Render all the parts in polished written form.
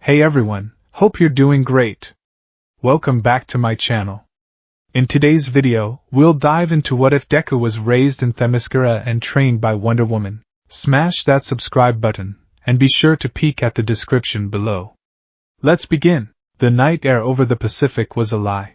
Hey everyone, hope you're doing great. Welcome back to my channel. In today's video, we'll dive into what if Deku was raised in Themyscira and trained by Wonder Woman. Smash that subscribe button, and be sure to peek at the description below. Let's begin. The night air over the Pacific was a lie.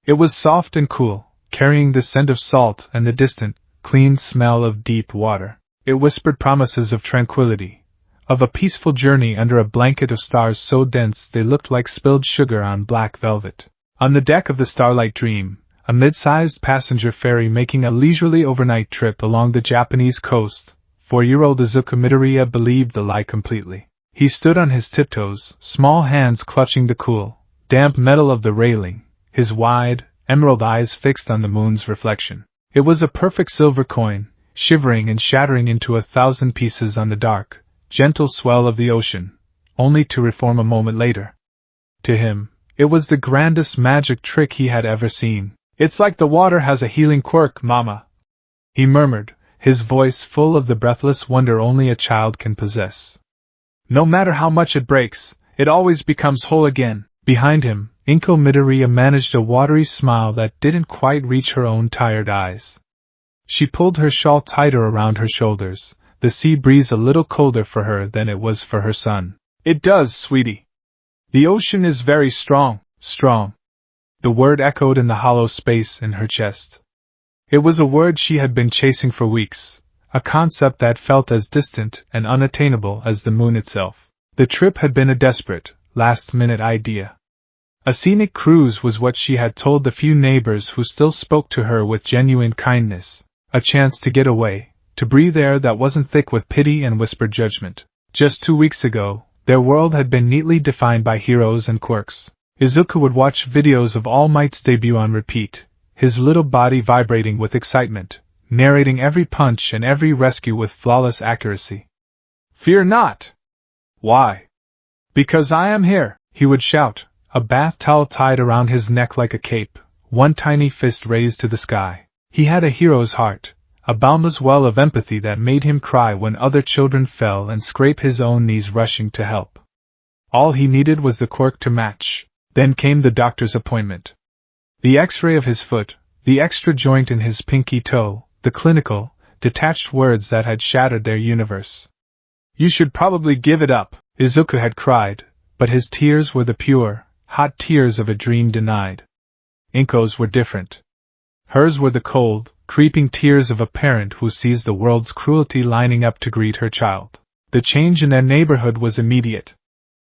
It was soft and cool, carrying the scent of salt and the distant, clean smell of deep water. It whispered promises of tranquility, of a peaceful journey under a blanket of stars so dense they looked like spilled sugar on black velvet. On the deck of the Starlight Dream, a mid-sized passenger ferry making a leisurely overnight trip along the Japanese coast, 4-year-old Izuku Midoriya believed the lie completely. He stood on his tiptoes, small hands clutching the cool, damp metal of the railing, his wide, emerald eyes fixed on the moon's reflection. It was a perfect silver coin, shivering and shattering into 1,000 pieces on the dark, gentle swell of the ocean, only to reform a moment later. To him, it was the grandest magic trick he had ever seen. "It's like the water has a healing quirk, Mama," he murmured, his voice full of the breathless wonder only a child can possess. "No matter how much it breaks, it always becomes whole again." Behind him, Inko Midoriya managed a watery smile that didn't quite reach her own tired eyes. She pulled her shawl tighter around her shoulders, the sea breeze a little colder for her than it was for her son. "It does, sweetie. The ocean is very strong, strong." The word echoed in the hollow space in her chest. It was a word she had been chasing for weeks, a concept that felt as distant and unattainable as the moon itself. The trip had been a desperate, last-minute idea. A scenic cruise was what she had told the few neighbors who still spoke to her with genuine kindness, a chance to get away, to breathe air that wasn't thick with pity and whispered judgment. Just 2 weeks ago, their world had been neatly defined by heroes and quirks. Izuku would watch videos of All Might's debut on repeat, his little body vibrating with excitement, narrating every punch and every rescue with flawless accuracy. "Fear not!" "Why?" "Because I am here," he would shout, a bath towel tied around his neck like a cape, one tiny fist raised to the sky. He had a hero's heart, a boundless well of empathy that made him cry when other children fell and scrape his own knees rushing to help. All he needed was the quirk to match. Then came the doctor's appointment. The X-ray of his foot, the extra joint in his pinky toe, the clinical, detached words that had shattered their universe. "You should probably give it up," Izuku had cried, but his tears were the pure, hot tears of a dream denied. Inko's were different. Hers were the cold, creeping tears of a parent who sees the world's cruelty lining up to greet her child. The change in their neighborhood was immediate.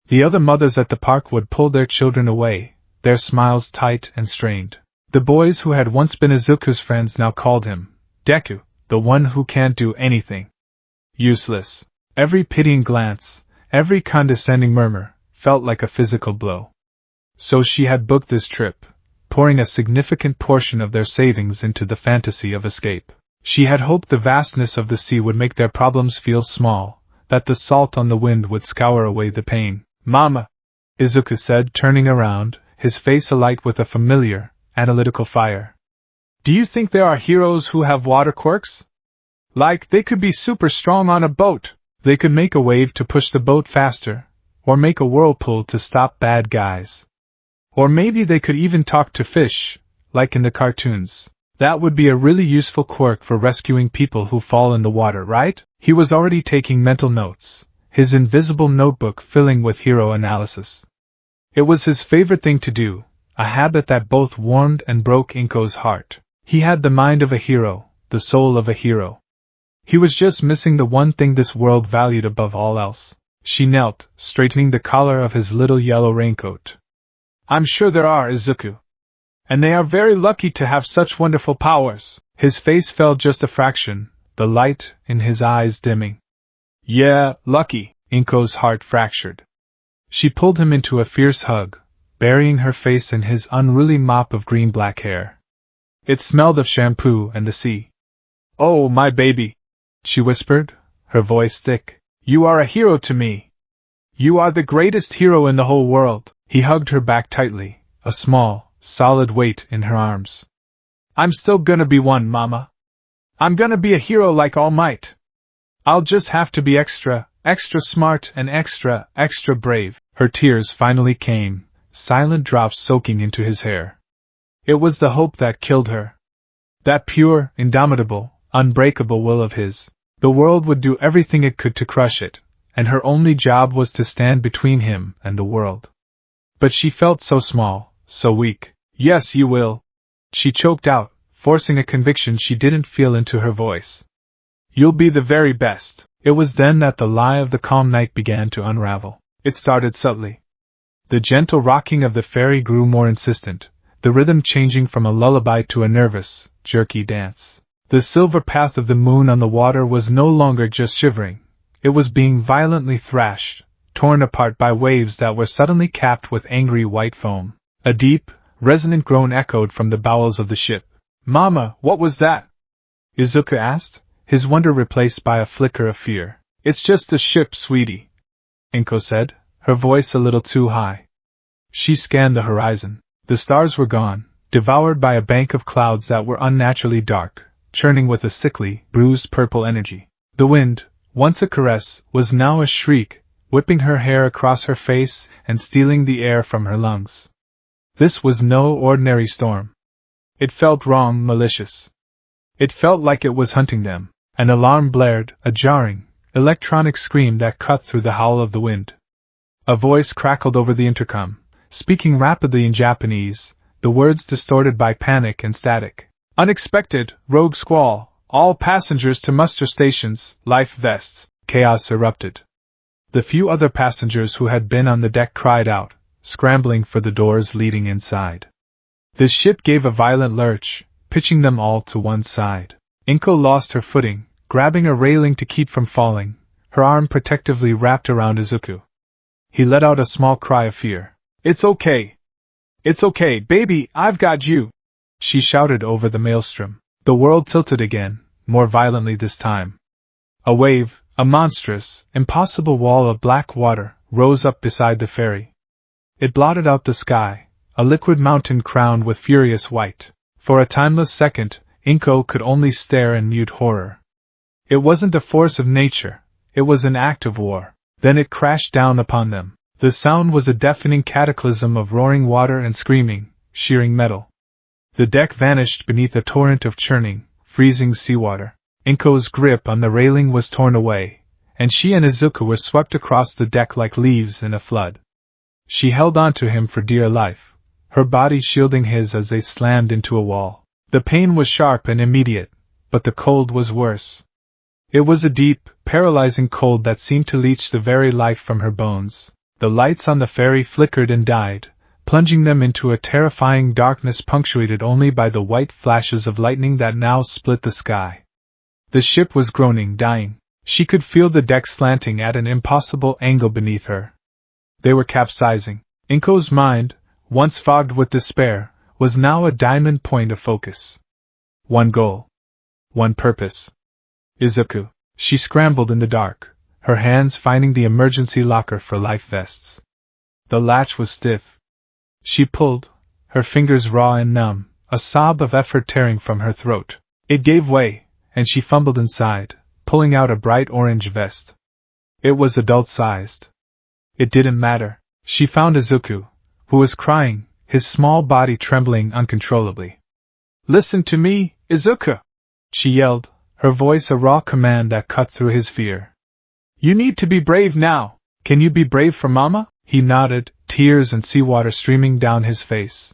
The other mothers at the park would pull their children away, their smiles tight and strained. The boys who had once been Izuku's friends now called him Deku, the one who can't do anything. Useless. Every pitying glance, every condescending murmur, felt like a physical blow. So she had booked this trip, pouring a significant portion of their savings into the fantasy of escape. She had hoped the vastness of the sea would make their problems feel small, that the salt on the wind would scour away the pain. "Mama," Izuku said, turning around, his face alight with a familiar, analytical fire. "Do you think there are heroes who have water quirks? Like, they could be super strong on a boat. They could make a wave to push the boat faster, or make a whirlpool to stop bad guys. Or maybe they could even talk to fish, like in the cartoons. That would be a really useful quirk for rescuing people who fall in the water, right?" He was already taking mental notes, his invisible notebook filling with hero analysis. It was his favorite thing to do, a habit that both warmed and broke Inko's heart. He had the mind of a hero, the soul of a hero. He was just missing the one thing this world valued above all else. She knelt, straightening the collar of his little yellow raincoat. "I'm sure there are, Izuku. And they are very lucky to have such wonderful powers." His face fell just a fraction, the light in his eyes dimming. "Yeah, lucky." Inko's heart fractured. She pulled him into a fierce hug, burying her face in his unruly mop of green-black hair. It smelled of shampoo and the sea. "Oh, my baby," she whispered, her voice thick. "You are a hero to me. You are the greatest hero in the whole world." He hugged her back tightly, a small, solid weight in her arms. "I'm still gonna be one, Mama. I'm gonna be a hero like All Might. I'll just have to be extra smart and extra brave." Her tears finally came, silent drops soaking into his hair. It was the hope that killed her. That pure, indomitable, unbreakable will of his. The world would do everything it could to crush it, and her only job was to stand between him and the world. But she felt so small, so weak. Yes, you will. She choked out, forcing a conviction she didn't feel into her voice. You'll be the very best. It was then that the lie of the calm night began to unravel. It started subtly. The gentle rocking of the fairy grew more insistent, the rhythm changing from a lullaby to a nervous, jerky dance. The silver path of the moon on the water was no longer just shivering. It was being violently thrashed, torn apart by waves that were suddenly capped with angry white foam. A deep, resonant groan echoed from the bowels of the ship. Mama, what was that? Izuku asked, his wonder replaced by a flicker of fear. It's just the ship, sweetie, Inko said, her voice a little too high. She scanned the horizon. The stars were gone, devoured by a bank of clouds that were unnaturally dark, churning with a sickly, bruised purple energy. The wind, once a caress, was now a shriek, whipping her hair across her face and stealing the air from her lungs. This was no ordinary storm. It felt wrong, malicious. It felt like it was hunting them. An alarm blared, a jarring, electronic scream that cut through the howl of the wind. A voice crackled over the intercom, speaking rapidly in Japanese, the words distorted by panic and static. Unexpected, rogue squall, all passengers to muster stations, life vests. Chaos erupted. The few other passengers who had been on the deck cried out, scrambling for the doors leading inside. The ship gave a violent lurch, pitching them all to one side. Inko lost her footing, grabbing a railing to keep from falling, her arm protectively wrapped around Izuku. He let out a small cry of fear. It's okay. It's okay, baby, I've got you, she shouted over the maelstrom. The world tilted again, more violently this time. A wave, a monstrous, impossible wall of black water, rose up beside the ferry. It blotted out the sky, a liquid mountain crowned with furious white. For a timeless second, Inko could only stare in mute horror. It wasn't a force of nature, it was an act of war. Then it crashed down upon them. The sound was a deafening cataclysm of roaring water and screaming, shearing metal. The deck vanished beneath a torrent of churning, freezing seawater. Inko's grip on the railing was torn away, and she and Izuku were swept across the deck like leaves in a flood. She held on to him for dear life, her body shielding his as they slammed into a wall. The pain was sharp and immediate, but the cold was worse. It was a deep, paralyzing cold that seemed to leach the very life from her bones. The lights on the ferry flickered and died, plunging them into a terrifying darkness punctuated only by the white flashes of lightning that now split the sky. The ship was groaning, dying. She could feel the deck slanting at an impossible angle beneath her. They were capsizing. Inko's mind, once fogged with despair, was now a diamond point of focus. One goal. One purpose. Izuku. She scrambled in the dark, her hands finding the emergency locker for life vests. The latch was stiff. She pulled, her fingers raw and numb, a sob of effort tearing from her throat. It gave way, and she fumbled inside, pulling out a bright orange vest. It was adult-sized. It didn't matter. She found Izuku, who was crying, his small body trembling uncontrollably. Listen to me, Izuku! She yelled, her voice a raw command that cut through his fear. You need to be brave now. Can you be brave for Mama? He nodded, tears and seawater streaming down his face.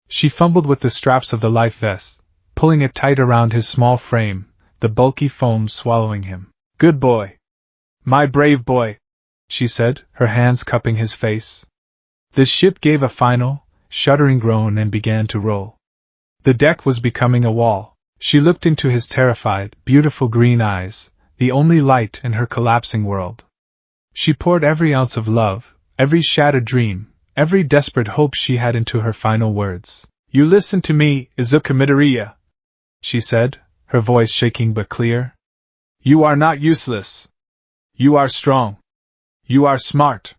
She fumbled with the straps of the life vest, pulling it tight around his small frame, the bulky foam swallowing him. Good boy. My brave boy, she said, her hands cupping his face. The ship gave a final, shuddering groan and began to roll. The deck was becoming a wall. She looked into his terrified, beautiful green eyes, the only light in her collapsing world. She poured every ounce of love, every shattered dream, every desperate hope she had into her final words. You listen to me, Izuku Midoriya, she said, her voice shaking but clear. You are not useless. You are strong. You are smart.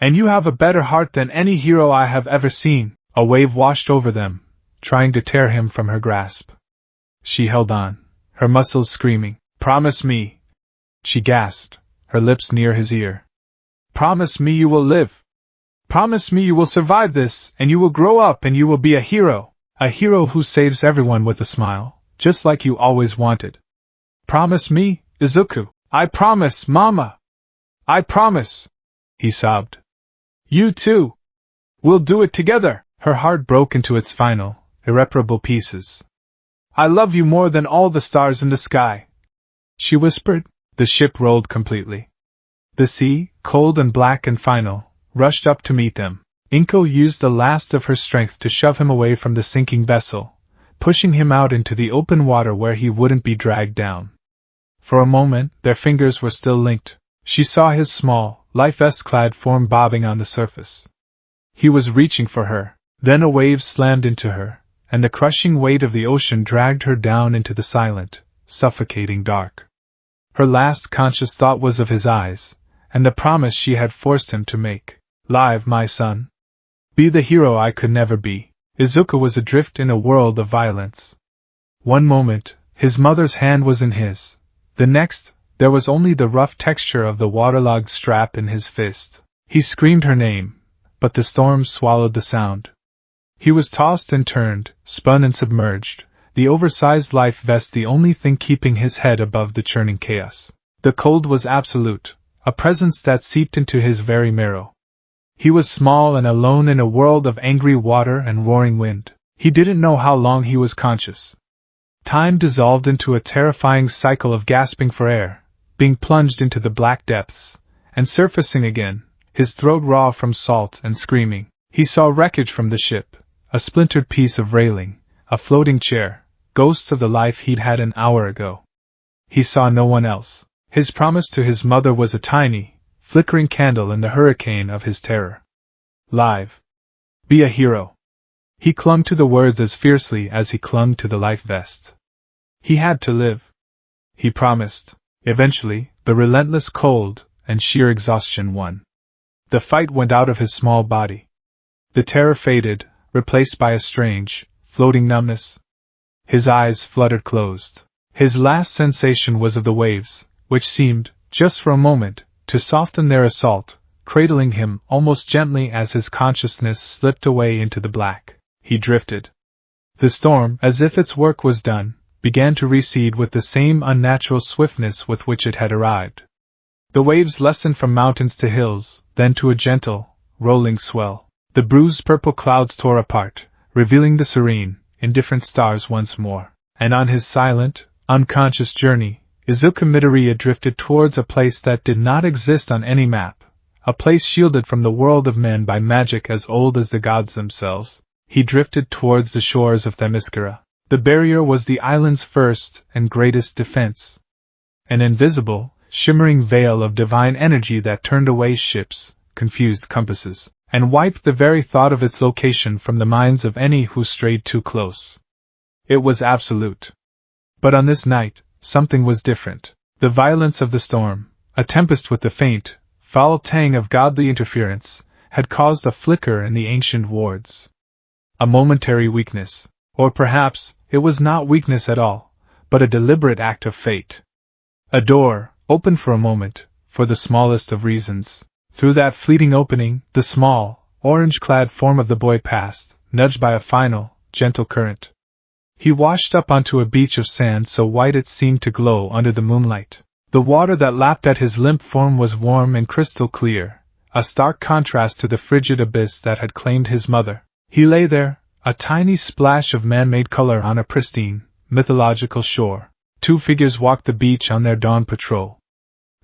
And you have a better heart than any hero I have ever seen. A wave washed over them, trying to tear him from her grasp. She held on, her muscles screaming. Promise me, she gasped, her lips near his ear. Promise me you will live. Promise me you will survive this, and you will grow up and you will be a hero who saves everyone with a smile, just like you always wanted. Promise me, Izuku. I promise, Mama. I promise, he sobbed. You too. We'll do it together. Her heart broke into its final, irreparable pieces. I love you more than all the stars in the sky, she whispered. The ship rolled completely. The sea, cold and black and final, rushed up to meet them. Inko used the last of her strength to shove him away from the sinking vessel, pushing him out into the open water where he wouldn't be dragged down. For a moment, their fingers were still linked. She saw his small, life vest-clad form bobbing on the surface. He was reaching for her. Then a wave slammed into her, and the crushing weight of the ocean dragged her down into the silent, suffocating dark. Her last conscious thought was of his eyes, and the promise she had forced him to make. Live, my son. Be the hero I could never be. Izuku was adrift in a world of violence. One moment, his mother's hand was in his. The next, there was only the rough texture of the waterlogged strap in his fist. He screamed her name, but the storm swallowed the sound. He was tossed and turned, spun and submerged, the oversized life vest the only thing keeping his head above the churning chaos. The cold was absolute, a presence that seeped into his very marrow. He was small and alone in a world of angry water and roaring wind. He didn't know how long he was conscious. Time dissolved into a terrifying cycle of gasping for air, being plunged into the black depths, and surfacing again, his throat raw from salt and screaming. He saw wreckage from the ship, a splintered piece of railing, a floating chair, ghosts of the life he'd had an hour ago. He saw no one else. His promise to his mother was a tiny, flickering candle in the hurricane of his terror. Live. Be a hero. He clung to the words as fiercely as he clung to the life vest. He had to live. He promised. Eventually, the relentless cold and sheer exhaustion won. The fight went out of his small body. The terror faded, replaced by a strange, floating numbness. His eyes fluttered closed. His last sensation was of the waves, which seemed, just for a moment, to soften their assault, cradling him almost gently as his consciousness slipped away into the black. He drifted. The storm, as if its work was done, began to recede with the same unnatural swiftness with which it had arrived. The waves lessened from mountains to hills, then to a gentle, rolling swell. The bruised purple clouds tore apart, revealing the serene, indifferent stars once more. And on his silent, unconscious journey, Izuku Midoriya drifted towards a place that did not exist on any map, a place shielded from the world of men by magic as old as the gods themselves. He drifted towards the shores of Themyscira. The barrier was the island's first and greatest defense. An invisible, shimmering veil of divine energy that turned away ships, confused compasses, and wiped the very thought of its location from the minds of any who strayed too close. It was absolute. But on this night, something was different. The violence of the storm, a tempest with the faint, foul tang of godly interference, had caused a flicker in the ancient wards. A momentary weakness, or perhaps it was not weakness at all, but a deliberate act of fate. A door opened for a moment, for the smallest of reasons. Through that fleeting opening, the small, orange-clad form of the boy passed, nudged by a final, gentle current. He washed up onto a beach of sand so white it seemed to glow under the moonlight. The water that lapped at his limp form was warm and crystal clear, a stark contrast to the frigid abyss that had claimed his mother. He lay there, a tiny splash of man-made color on a pristine, mythological shore. Two figures walked the beach on their dawn patrol.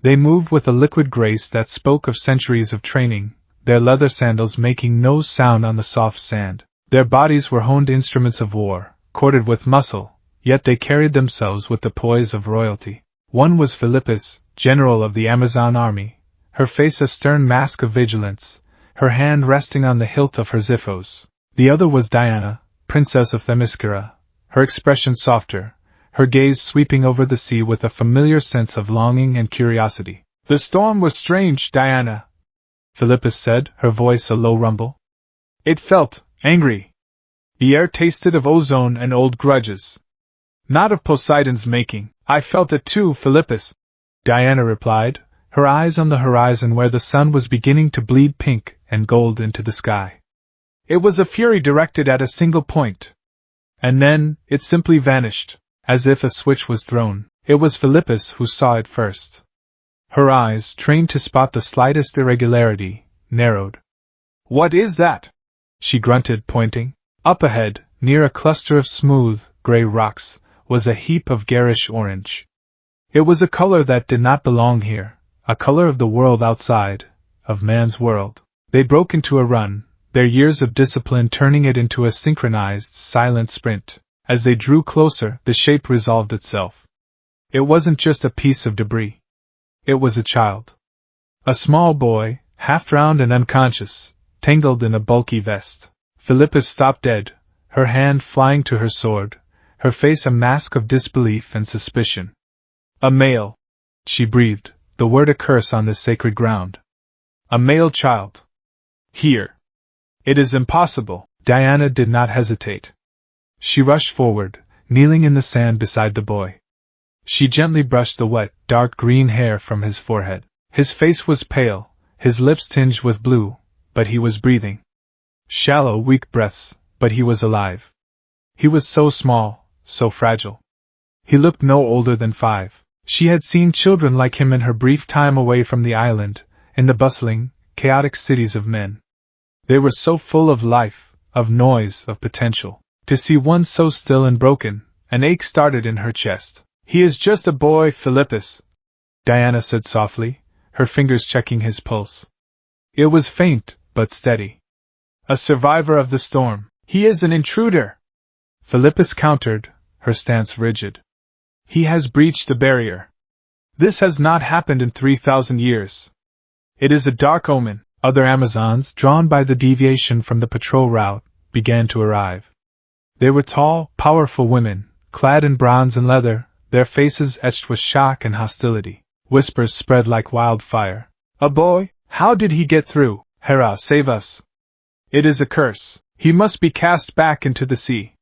They moved with a liquid grace that spoke of centuries of training, their leather sandals making no sound on the soft sand. Their bodies were honed instruments of war, corded with muscle, yet they carried themselves with the poise of royalty. One was Philippus, general of the Amazon army, her face a stern mask of vigilance, her hand resting on the hilt of her xiphos. The other was Diana, princess of Themyscira, her expression softer, her gaze sweeping over the sea with a familiar sense of longing and curiosity. The storm was strange, Diana, Philippus said, her voice a low rumble. It felt angry. The air tasted of ozone and old grudges. Not of Poseidon's making. I felt it too, Philippus, Diana replied, her eyes on the horizon where the sun was beginning to bleed pink and gold into the sky. It was a fury directed at a single point. And then, it simply vanished, as if a switch was thrown. It was Philippus who saw it first. Her eyes, trained to spot the slightest irregularity, narrowed. "What is that?" she grunted, pointing. Up ahead, near a cluster of smooth, gray rocks, was a heap of garish orange. It was a color that did not belong here, a color of the world outside, of man's world. They broke into a run, their years of discipline turning it into a synchronized, silent sprint. As they drew closer, the shape resolved itself. It wasn't just a piece of debris. It was a child. A small boy, half drowned and unconscious, tangled in a bulky vest. Philippus stopped dead, her hand flying to her sword, her face a mask of disbelief and suspicion. "A male," she breathed, the word a curse on this sacred ground. "A male child. Here. It is impossible." Diana did not hesitate. She rushed forward, kneeling in the sand beside the boy. She gently brushed the wet, dark green hair from his forehead. His face was pale, his lips tinged with blue, but he was breathing. Shallow, weak breaths, but he was alive. He was so small, so fragile. He looked no older than 5. She had seen children like him in her brief time away from the island, in the bustling, chaotic cities of men. They were so full of life, of noise, of potential. To see one so still and broken, an ache started in her chest. "He is just a boy, Philippus," Diana said softly, her fingers checking his pulse. It was faint, but steady. "A survivor of the storm. He is an intruder," Philippus countered, her stance rigid. "He has breached the barrier. This has not happened in 3,000 years. It is a dark omen." Other Amazons, drawn by the deviation from the patrol route, began to arrive. They were tall, powerful women, clad in bronze and leather, their faces etched with shock and hostility. Whispers spread like wildfire. "A boy? How did he get through? Hera, save us! It is a curse. He must be cast back into the sea.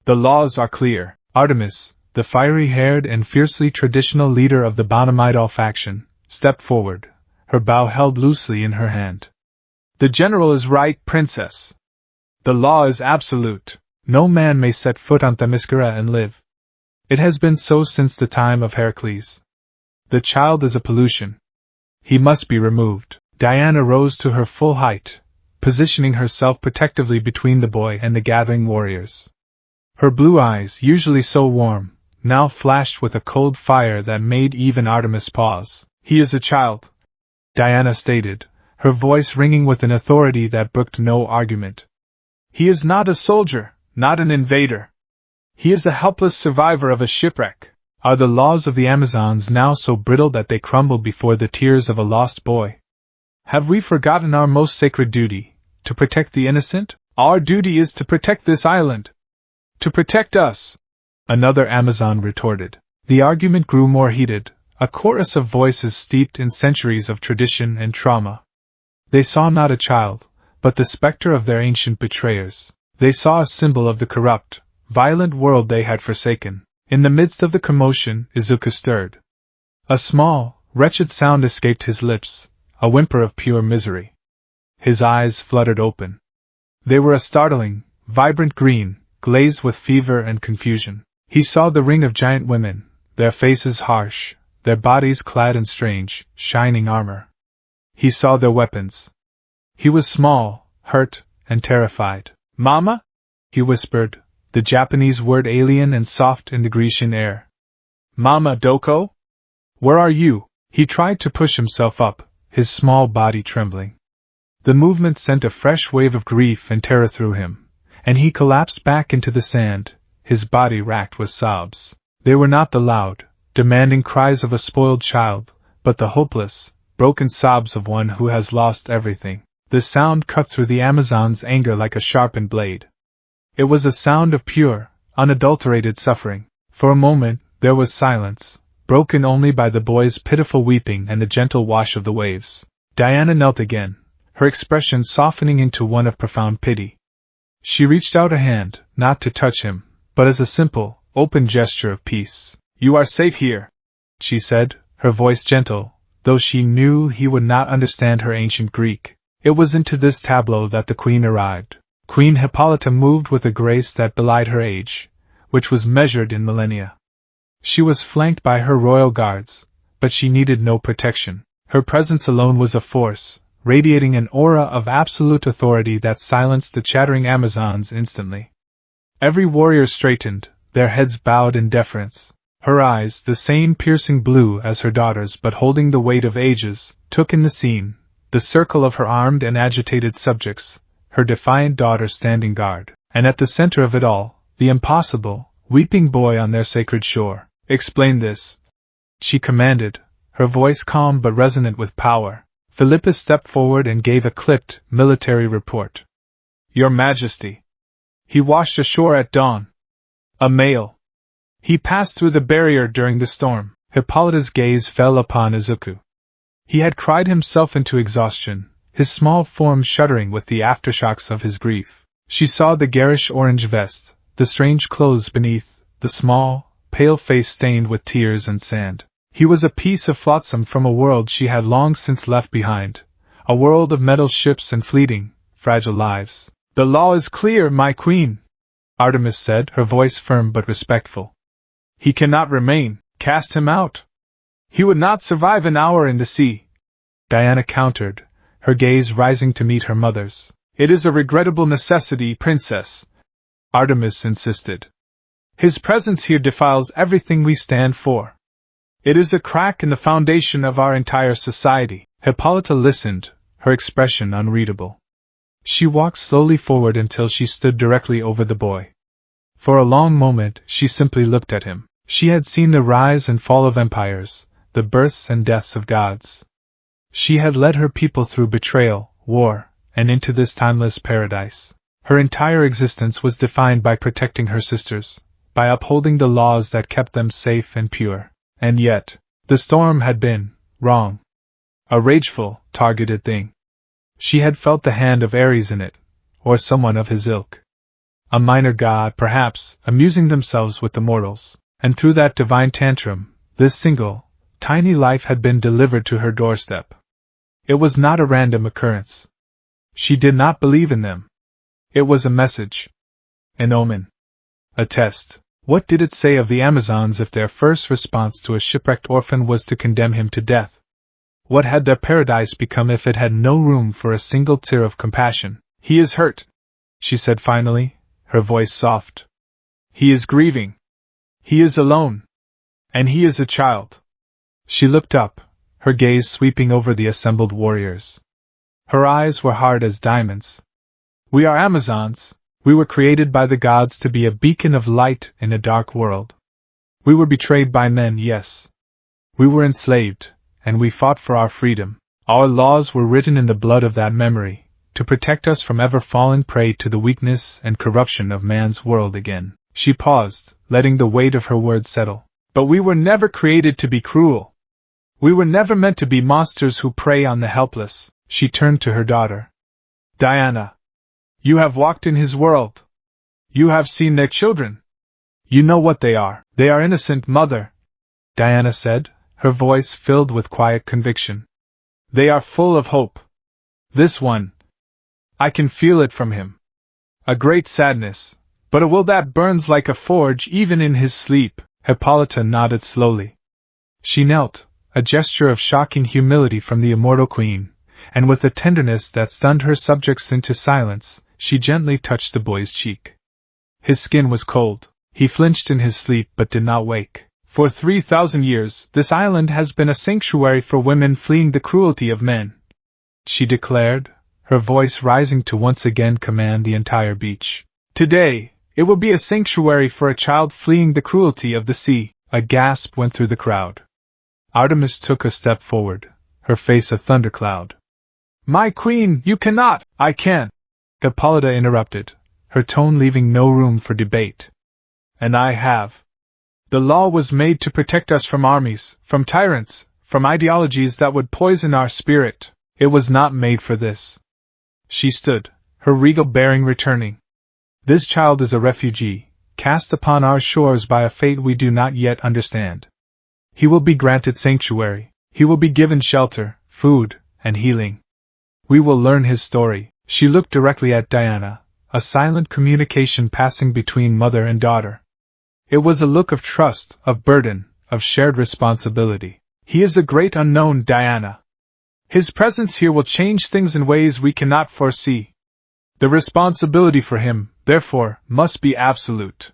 The laws are clear." Artemis, the fiery-haired and fiercely traditional leader of the Bonamidal faction, stepped forward, her bow held loosely in her hand. "The general is right, princess. The law is absolute. No man may set foot on Themyscira and live. It has been so since the time of Heracles. The child is a pollution. He must be removed." Diana rose to her full height, positioning herself protectively between the boy and the gathering warriors. Her blue eyes, usually so warm, now flashed with a cold fire that made even Artemis pause. "He is a child," Diana stated, her voice ringing with an authority that brooked no argument. "He is not a soldier, not an invader. He is a helpless survivor of a shipwreck." Are the laws of the Amazons now so brittle that they crumble before the tears of a lost boy? Have we forgotten our most sacred duty, to protect the innocent? Our duty is to protect this island. To protect us, another Amazon retorted. The argument grew more heated, a chorus of voices steeped in centuries of tradition and trauma. They saw not a child, but the specter of their ancient betrayers. They saw a symbol of the corrupt, violent world they had forsaken. In the midst of the commotion, Izuku stirred. A small, wretched sound escaped his lips, a whimper of pure misery. His eyes fluttered open. They were a startling, vibrant green, glazed with fever and confusion. He saw the ring of giant women, their faces harsh, their bodies clad in strange, shining armor. He saw their weapons. He was small, hurt, and terrified. "Mama?" he whispered, the Japanese word alien and soft in the Grecian air. "Mama Doko? Where are you?" He tried to push himself up, his small body trembling. The movement sent a fresh wave of grief and terror through him, and he collapsed back into the sand, his body racked with sobs. They were not the loud, demanding cries of a spoiled child, but the hopeless, broken sobs of one who has lost everything. The sound cut through the Amazon's anger like a sharpened blade. It was a sound of pure, unadulterated suffering. For a moment, there was silence, broken only by the boy's pitiful weeping and the gentle wash of the waves. Diana knelt again, her expression softening into one of profound pity. She reached out a hand, not to touch him, but as a simple, open gesture of peace. "You are safe here," she said, her voice gentle, though she knew he would not understand her ancient Greek. It was into this tableau that the queen arrived. Queen Hippolyta moved with a grace that belied her age, which was measured in millennia. She was flanked by her royal guards, but she needed no protection. Her presence alone was a force, radiating an aura of absolute authority that silenced the chattering Amazons instantly. Every warrior straightened, their heads bowed in deference. Her eyes, the same piercing blue as her daughter's but holding the weight of ages, took in the scene, the circle of her armed and agitated subjects, her defiant daughter standing guard, and at the center of it all, the impossible, weeping boy on their sacred shore. "Explain this," she commanded, her voice calm but resonant with power. Philippus stepped forward and gave a clipped, military report. "Your Majesty. He washed ashore at dawn. A male. He passed through the barrier during the storm." Hippolyta's gaze fell upon Izuku. He had cried himself into exhaustion, his small form shuddering with the aftershocks of his grief. She saw the garish orange vest, the strange clothes beneath, the small, pale face stained with tears and sand. He was a piece of flotsam from a world she had long since left behind, a world of metal ships and fleeting, fragile lives. "The law is clear, my queen," Artemis said, her voice firm but respectful. "He cannot remain. Cast him out. He would not survive an hour in the sea," Diana countered, her gaze rising to meet her mother's. "It is a regrettable necessity, princess," Artemis insisted. "His presence here defiles everything we stand for. It is a crack in the foundation of our entire society." Hippolyta listened, her expression unreadable. She walked slowly forward until she stood directly over the boy. For a long moment she simply looked at him. She had seen the rise and fall of empires, the births and deaths of gods. She had led her people through betrayal, war, and into this timeless paradise. Her entire existence was defined by protecting her sisters, by upholding the laws that kept them safe and pure. And yet, the storm had been wrong. A rageful, targeted thing. She had felt the hand of Ares in it, or someone of his ilk. A minor god, perhaps, amusing themselves with the mortals, and through that divine tantrum, this single, tiny life had been delivered to her doorstep. It was not a random occurrence. She did not believe in them. It was a message. An omen. A test. What did it say of the Amazons if their first response to a shipwrecked orphan was to condemn him to death? What had their paradise become if it had no room for a single tear of compassion? "He is hurt," she said finally, her voice soft. "He is grieving. He is alone. And he is a child." She looked up, her gaze sweeping over the assembled warriors. Her eyes were hard as diamonds. "We are Amazons. We were created by the gods to be a beacon of light in a dark world. We were betrayed by men, yes. We were enslaved, and we fought for our freedom. Our laws were written in the blood of that memory, to protect us from ever falling prey to the weakness and corruption of man's world again." She paused, letting the weight of her words settle. "But we were never created to be cruel. We were never meant to be monsters who prey on the helpless." She turned to her daughter. "Diana. You have walked in his world. You have seen their children. You know what they are." "They are innocent, mother," Diana said, her voice filled with quiet conviction. "They are full of hope. This one, I can feel it from him. A great sadness, but a will that burns like a forge even in his sleep." Hippolyta nodded slowly. She knelt, a gesture of shocking humility from the immortal queen, and with a tenderness that stunned her subjects into silence, she gently touched the boy's cheek. His skin was cold. He flinched in his sleep but did not wake. "For 3,000 years, this island has been a sanctuary for women fleeing the cruelty of men," she declared, her voice rising to once again command the entire beach. "Today, it will be a sanctuary for a child fleeing the cruelty of the sea." A gasp went through the crowd. Artemis took a step forward, her face a thundercloud. "My queen, you cannot!" "I can," Hippolyta interrupted, her tone leaving no room for debate. "And I have. The law was made to protect us from armies, from tyrants, from ideologies that would poison our spirit. It was not made for this." She stood, her regal bearing returning. "This child is a refugee, cast upon our shores by a fate we do not yet understand. He will be granted sanctuary. He will be given shelter, food, and healing. We will learn his story. She looked directly at Diana, a silent communication passing between mother and daughter. It was a look of trust, of burden, of shared responsibility. He is the great unknown, Diana. His presence here will change things in ways we cannot foresee. The responsibility for him, therefore, must be absolute.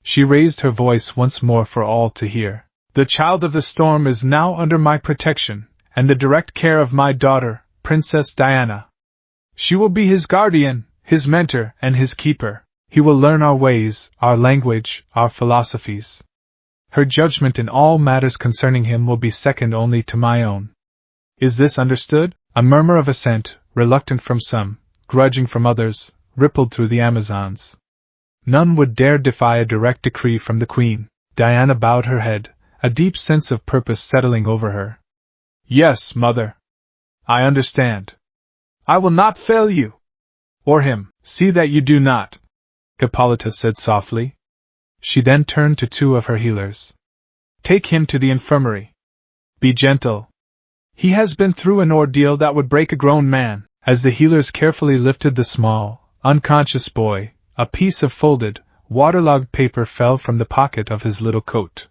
She raised her voice once more for all to hear. The child of the storm is now under my protection, and the direct care of my daughter, Princess Diana. She will be his guardian, his mentor, and his keeper. He will learn our ways, our language, our philosophies. Her judgment in all matters concerning him will be second only to my own. Is this understood? A murmur of assent, reluctant from some, grudging from others, rippled through the Amazons. None would dare defy a direct decree from the Queen. Diana bowed her head, a deep sense of purpose settling over her. Yes, mother. I understand. I will not fail you. Or him. See that you do not, Hippolyta said softly. She then turned to two of her healers. Take him to the infirmary. Be gentle. He has been through an ordeal that would break a grown man. As the healers carefully lifted the small, unconscious boy, a piece of folded, waterlogged paper fell from the pocket of his little coat.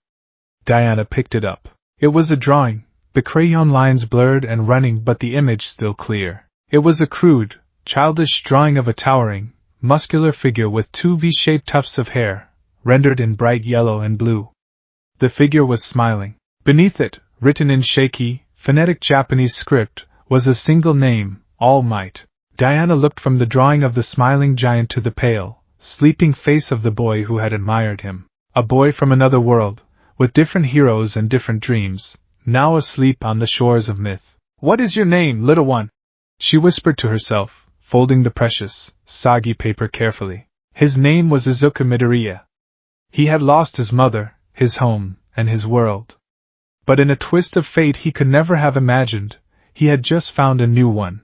Diana picked it up. It was a drawing, the crayon lines blurred and running but the image still clear. It was a crude, childish drawing of a towering, muscular figure with two V-shaped tufts of hair, rendered in bright yellow and blue. The figure was smiling. Beneath it, written in shaky, phonetic Japanese script, was a single name, All Might. Diana looked from the drawing of the smiling giant to the pale, sleeping face of the boy who had admired him. A boy from another world, with different heroes and different dreams, now asleep on the shores of myth. What is your name, little one? She whispered to herself, folding the precious, soggy paper carefully. His name was Izuku Midoriya. He had lost his mother, his home, and his world. But in a twist of fate he could never have imagined, he had just found a new one.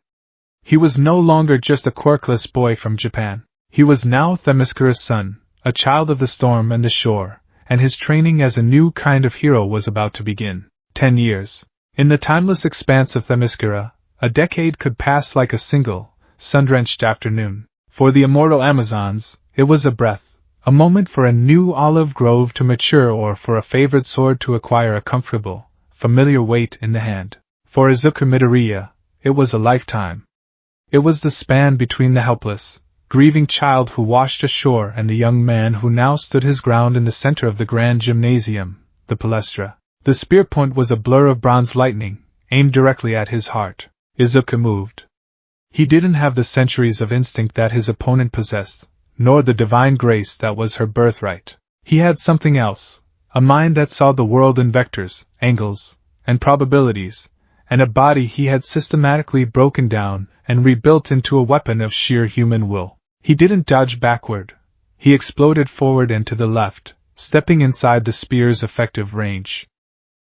He was no longer just a quirkless boy from Japan. He was now Themyscira's son, a child of the storm and the shore, and his training as a new kind of hero was about to begin. 10 years. In the timeless expanse of Themyscira, a decade could pass like a single, sun-drenched afternoon. For the immortal Amazons, it was a breath, a moment for a new olive grove to mature or for a favored sword to acquire a comfortable, familiar weight in the hand. For Izuku Midoriya, it was a lifetime. It was the span between the helpless, grieving child who washed ashore and the young man who now stood his ground in the center of the grand gymnasium, the palestra. The spear point was a blur of bronze lightning, aimed directly at his heart. Izuku moved. He didn't have the centuries of instinct that his opponent possessed, nor the divine grace that was her birthright. He had something else, a mind that saw the world in vectors, angles, and probabilities, and a body he had systematically broken down and rebuilt into a weapon of sheer human will. He didn't dodge backward. He exploded forward and to the left, stepping inside the spear's effective range.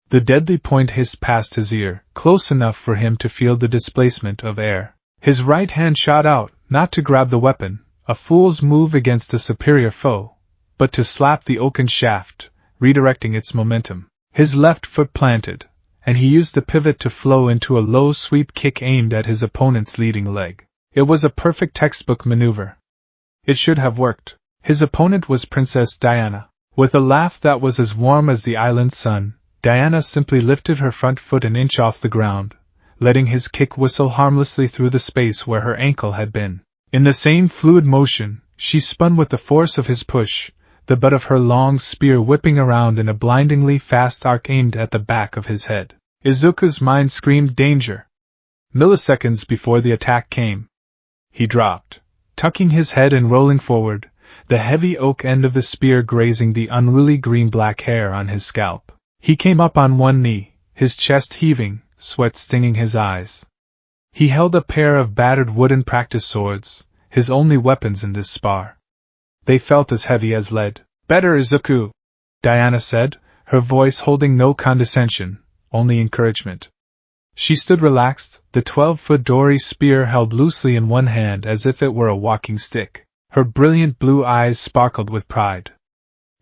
The deadly point hissed past his ear, close enough for him to feel the displacement of air. His right hand shot out, not to grab the weapon, a fool's move against a superior foe, but to slap the oaken shaft, redirecting its momentum. His left foot planted, and he used the pivot to flow into a low sweep kick aimed at his opponent's leading leg. It was a perfect textbook maneuver. It should have worked. His opponent was Princess Diana. With a laugh that was as warm as the island sun, Diana simply lifted her front foot an inch off the ground, letting his kick whistle harmlessly through the space where her ankle had been. In the same fluid motion, she spun with the force of his push, the butt of her long spear whipping around in a blindingly fast arc aimed at the back of his head. Izuku's mind screamed danger. Milliseconds before the attack came, he dropped, tucking his head and rolling forward, the heavy oak end of the spear grazing the unruly green-black hair on his scalp. He came up on one knee, his chest heaving, sweat stinging his eyes. He held a pair of battered wooden practice swords, his only weapons in this spar. They felt as heavy as lead. Better, Izuku, Diana said, her voice holding no condescension, only encouragement. She stood relaxed, the 12-foot dory spear held loosely in one hand as if it were a walking stick. Her brilliant blue eyes sparkled with pride.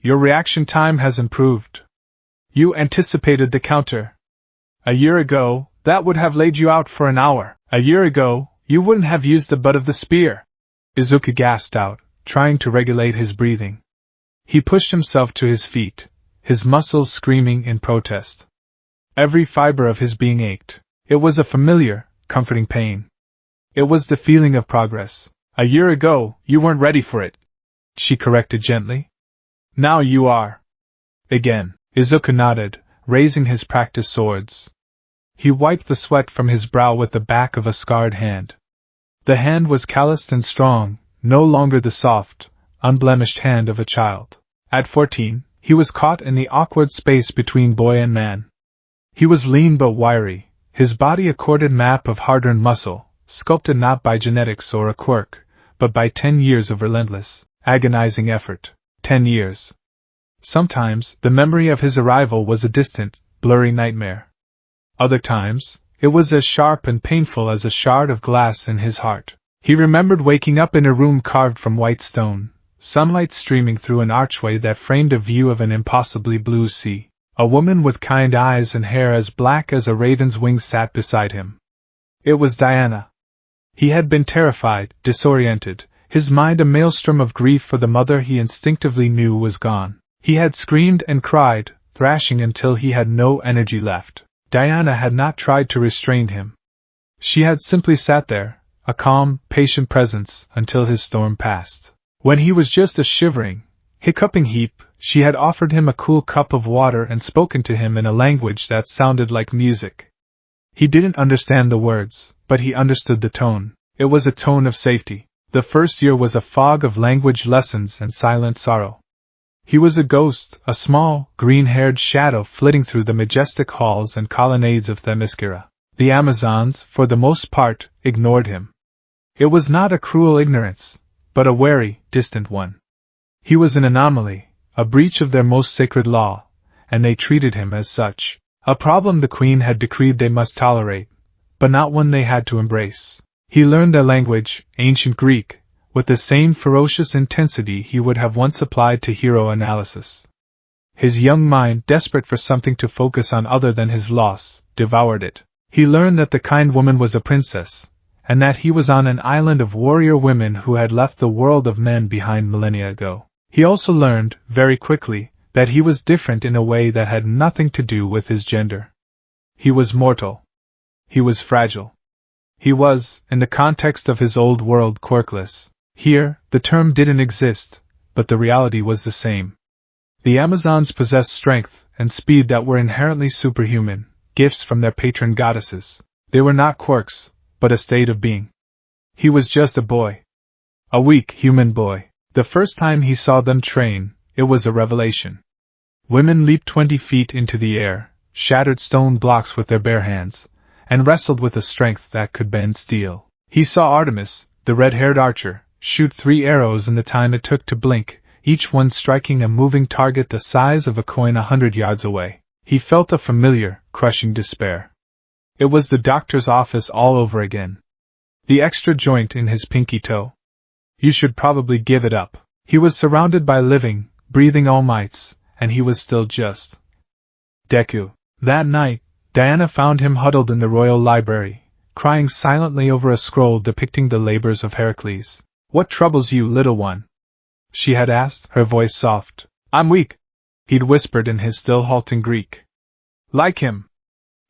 Your reaction time has improved. You anticipated the counter. A year ago, that would have laid you out for an hour. A year ago, you wouldn't have used the butt of the spear. Izuku gasped out, trying to regulate his breathing. He pushed himself to his feet, his muscles screaming in protest. Every fiber of his being ached. It was a familiar, comforting pain. It was the feeling of progress. A year ago, you weren't ready for it, she corrected gently. Now you are. Again, Izuku nodded, raising his practice swords. He wiped the sweat from his brow with the back of a scarred hand. The hand was calloused and strong, no longer the soft, unblemished hand of a child. At 14, he was caught in the awkward space between boy and man. He was lean but wiry, his body a corded map of hard-earned muscle, sculpted not by genetics or a quirk, but by 10 years of relentless, agonizing effort. 10 years. Sometimes, the memory of his arrival was a distant, blurry nightmare. Other times, it was as sharp and painful as a shard of glass in his heart. He remembered waking up in a room carved from white stone, sunlight streaming through an archway that framed a view of an impossibly blue sea. A woman with kind eyes and hair as black as a raven's wings sat beside him. It was Diana. He had been terrified, disoriented, his mind a maelstrom of grief for the mother he instinctively knew was gone. He had screamed and cried, thrashing until he had no energy left. Diana had not tried to restrain him. She had simply sat there, a calm, patient presence, until his storm passed. When he was just a shivering, hiccuping heap, she had offered him a cool cup of water and spoken to him in a language that sounded like music. He didn't understand the words, but he understood the tone. It was a tone of safety. The first year was a fog of language lessons and silent sorrow. He was a ghost, a small, green-haired shadow flitting through the majestic halls and colonnades of Themyscira. The Amazons, for the most part, ignored him. It was not a cruel ignorance, but a wary, distant one. He was an anomaly, a breach of their most sacred law, and they treated him as such. A problem the Queen had decreed they must tolerate, but not one they had to embrace. He learned their language, ancient Greek, with the same ferocious intensity he would have once applied to hero analysis. His young mind, desperate for something to focus on other than his loss, devoured it. He learned that the kind woman was a princess, and that he was on an island of warrior women who had left the world of men behind millennia ago. He also learned, very quickly, that he was different in a way that had nothing to do with his gender. He was mortal. He was fragile. He was, in the context of his old world, quirkless. Here, the term didn't exist, but the reality was the same. The Amazons possessed strength and speed that were inherently superhuman, gifts from their patron goddesses. They were not quirks, but a state of being. He was just a boy. A weak, human boy. The first time he saw them train, it was a revelation. Women leaped 20 feet into the air, shattered stone blocks with their bare hands, and wrestled with a strength that could bend steel. He saw Artemis, the red-haired archer, shoot 3 arrows in the time it took to blink, each one striking a moving target the size of a coin 100 yards away. He felt a familiar, crushing despair. It was the doctor's office all over again. The extra joint in his pinky toe. You should probably give it up. He was surrounded by living, breathing all mites, and he was still just Deku. That night, Diana found him huddled in the royal library, crying silently over a scroll depicting the labors of Heracles. "What troubles you, little one?" she had asked, her voice soft. "I'm weak," he'd whispered in his still halting Greek. "Like him."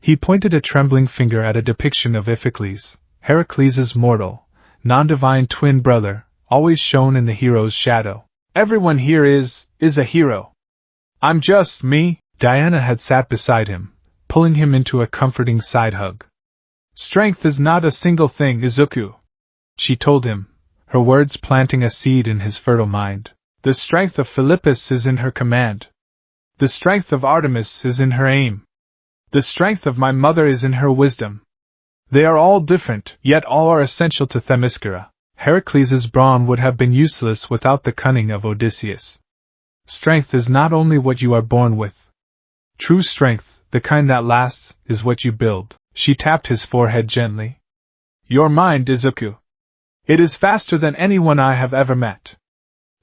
He pointed a trembling finger at a depiction of Iphicles, Heracles' mortal, non-divine twin brother, always shown in the hero's shadow. "Everyone here is a hero. I'm just me." Diana had sat beside him, pulling him into a comforting side hug. "Strength is not a single thing, Izuku," she told him, her words planting a seed in his fertile mind. "The strength of Philippus is in her command. The strength of Artemis is in her aim. The strength of my mother is in her wisdom. They are all different, yet all are essential to Themyscira. Heracles' brawn would have been useless without the cunning of Odysseus. Strength is not only what you are born with. True strength, the kind that lasts, is what you build." She tapped his forehead gently. "Your mind, Izuku. It is faster than anyone I have ever met.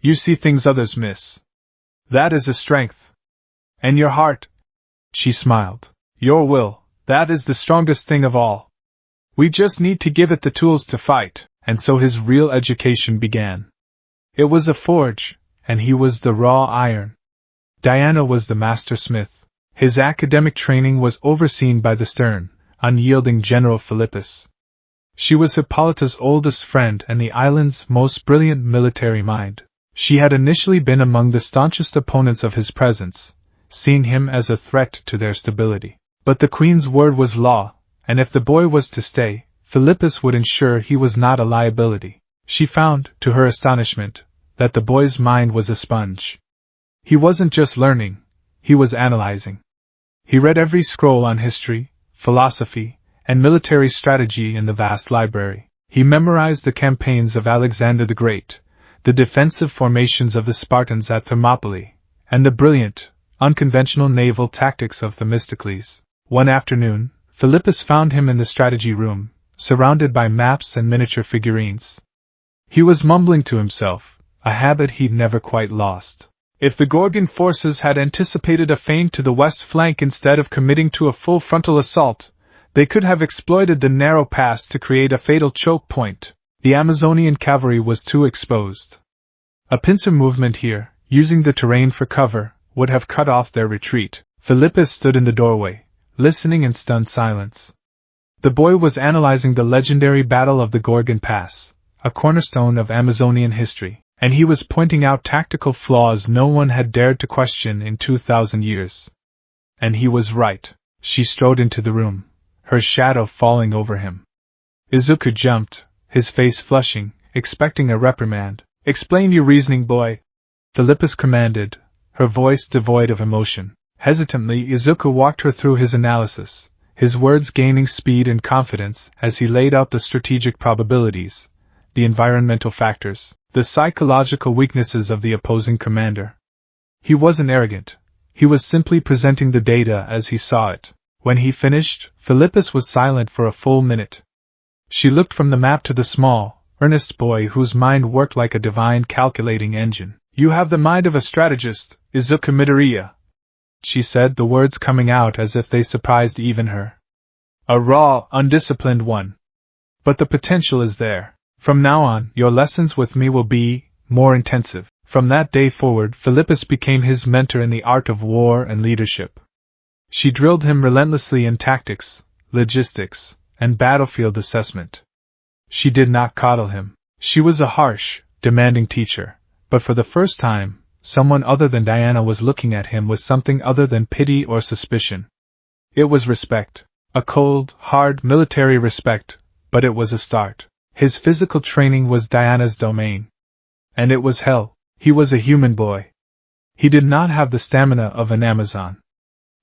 You see things others miss. That is a strength. And your heart," she smiled. "Your will, That is the strongest thing of all. We just need to give it the tools to fight, and so his real education began. It was a forge, and he was the raw iron. Diana was the master smith. His academic training was overseen by the stern, unyielding General Philippus. She was Hippolyta's oldest friend and the island's most brilliant military mind. She had initially been among the staunchest opponents of his presence, seeing him as a threat to their stability. But the Queen's word was law, and if the boy was to stay, Philippus would ensure he was not a liability. She found, to her astonishment, that the boy's mind was a sponge. He wasn't just learning, he was analyzing. He read every scroll on history, philosophy, and military strategy in the vast library. He memorized the campaigns of Alexander the Great, the defensive formations of the Spartans at Thermopylae, and the brilliant, unconventional naval tactics of Themistocles. One afternoon, Philippus found him in the strategy room, surrounded by maps and miniature figurines. He was mumbling to himself, a habit he'd never quite lost. If the Gorgon forces had anticipated a feint to the west flank instead of committing to a full frontal assault, they could have exploited the narrow pass to create a fatal choke point. The Amazonian cavalry was too exposed. A pincer movement here, using the terrain for cover, would have cut off their retreat. Philippus stood in the doorway, listening in stunned silence. The boy was analyzing the legendary Battle of the Gorgon Pass, a cornerstone of Amazonian history, and he was pointing out tactical flaws no one had dared to question in 2,000 years. And he was right. She strode into the room, her shadow falling over him. Izuku jumped, his face flushing, expecting a reprimand. "Explain your reasoning, boy," Philippus commanded, her voice devoid of emotion. Hesitantly, Izuku walked her through his analysis, his words gaining speed and confidence as he laid out the strategic probabilities, the environmental factors, the psychological weaknesses of the opposing commander. He wasn't arrogant. He was simply presenting the data as he saw it. When he finished, Philippus was silent for a full minute. She looked from the map to the small, earnest boy whose mind worked like a divine calculating engine. "You have the mind of a strategist, Izuku Midoriya," she said, the words coming out as if they surprised even her. "A raw, undisciplined one. But the potential is there. From now on, your lessons with me will be more intensive." From that day forward, Philippus became his mentor in the art of war and leadership. She drilled him relentlessly in tactics, logistics, and battlefield assessment. She did not coddle him. She was a harsh, demanding teacher, but for the first time, someone other than Diana was looking at him with something other than pity or suspicion. It was respect. A cold, hard military respect, but it was a start. His physical training was Diana's domain. And it was hell. He was a human boy. He did not have the stamina of an Amazon.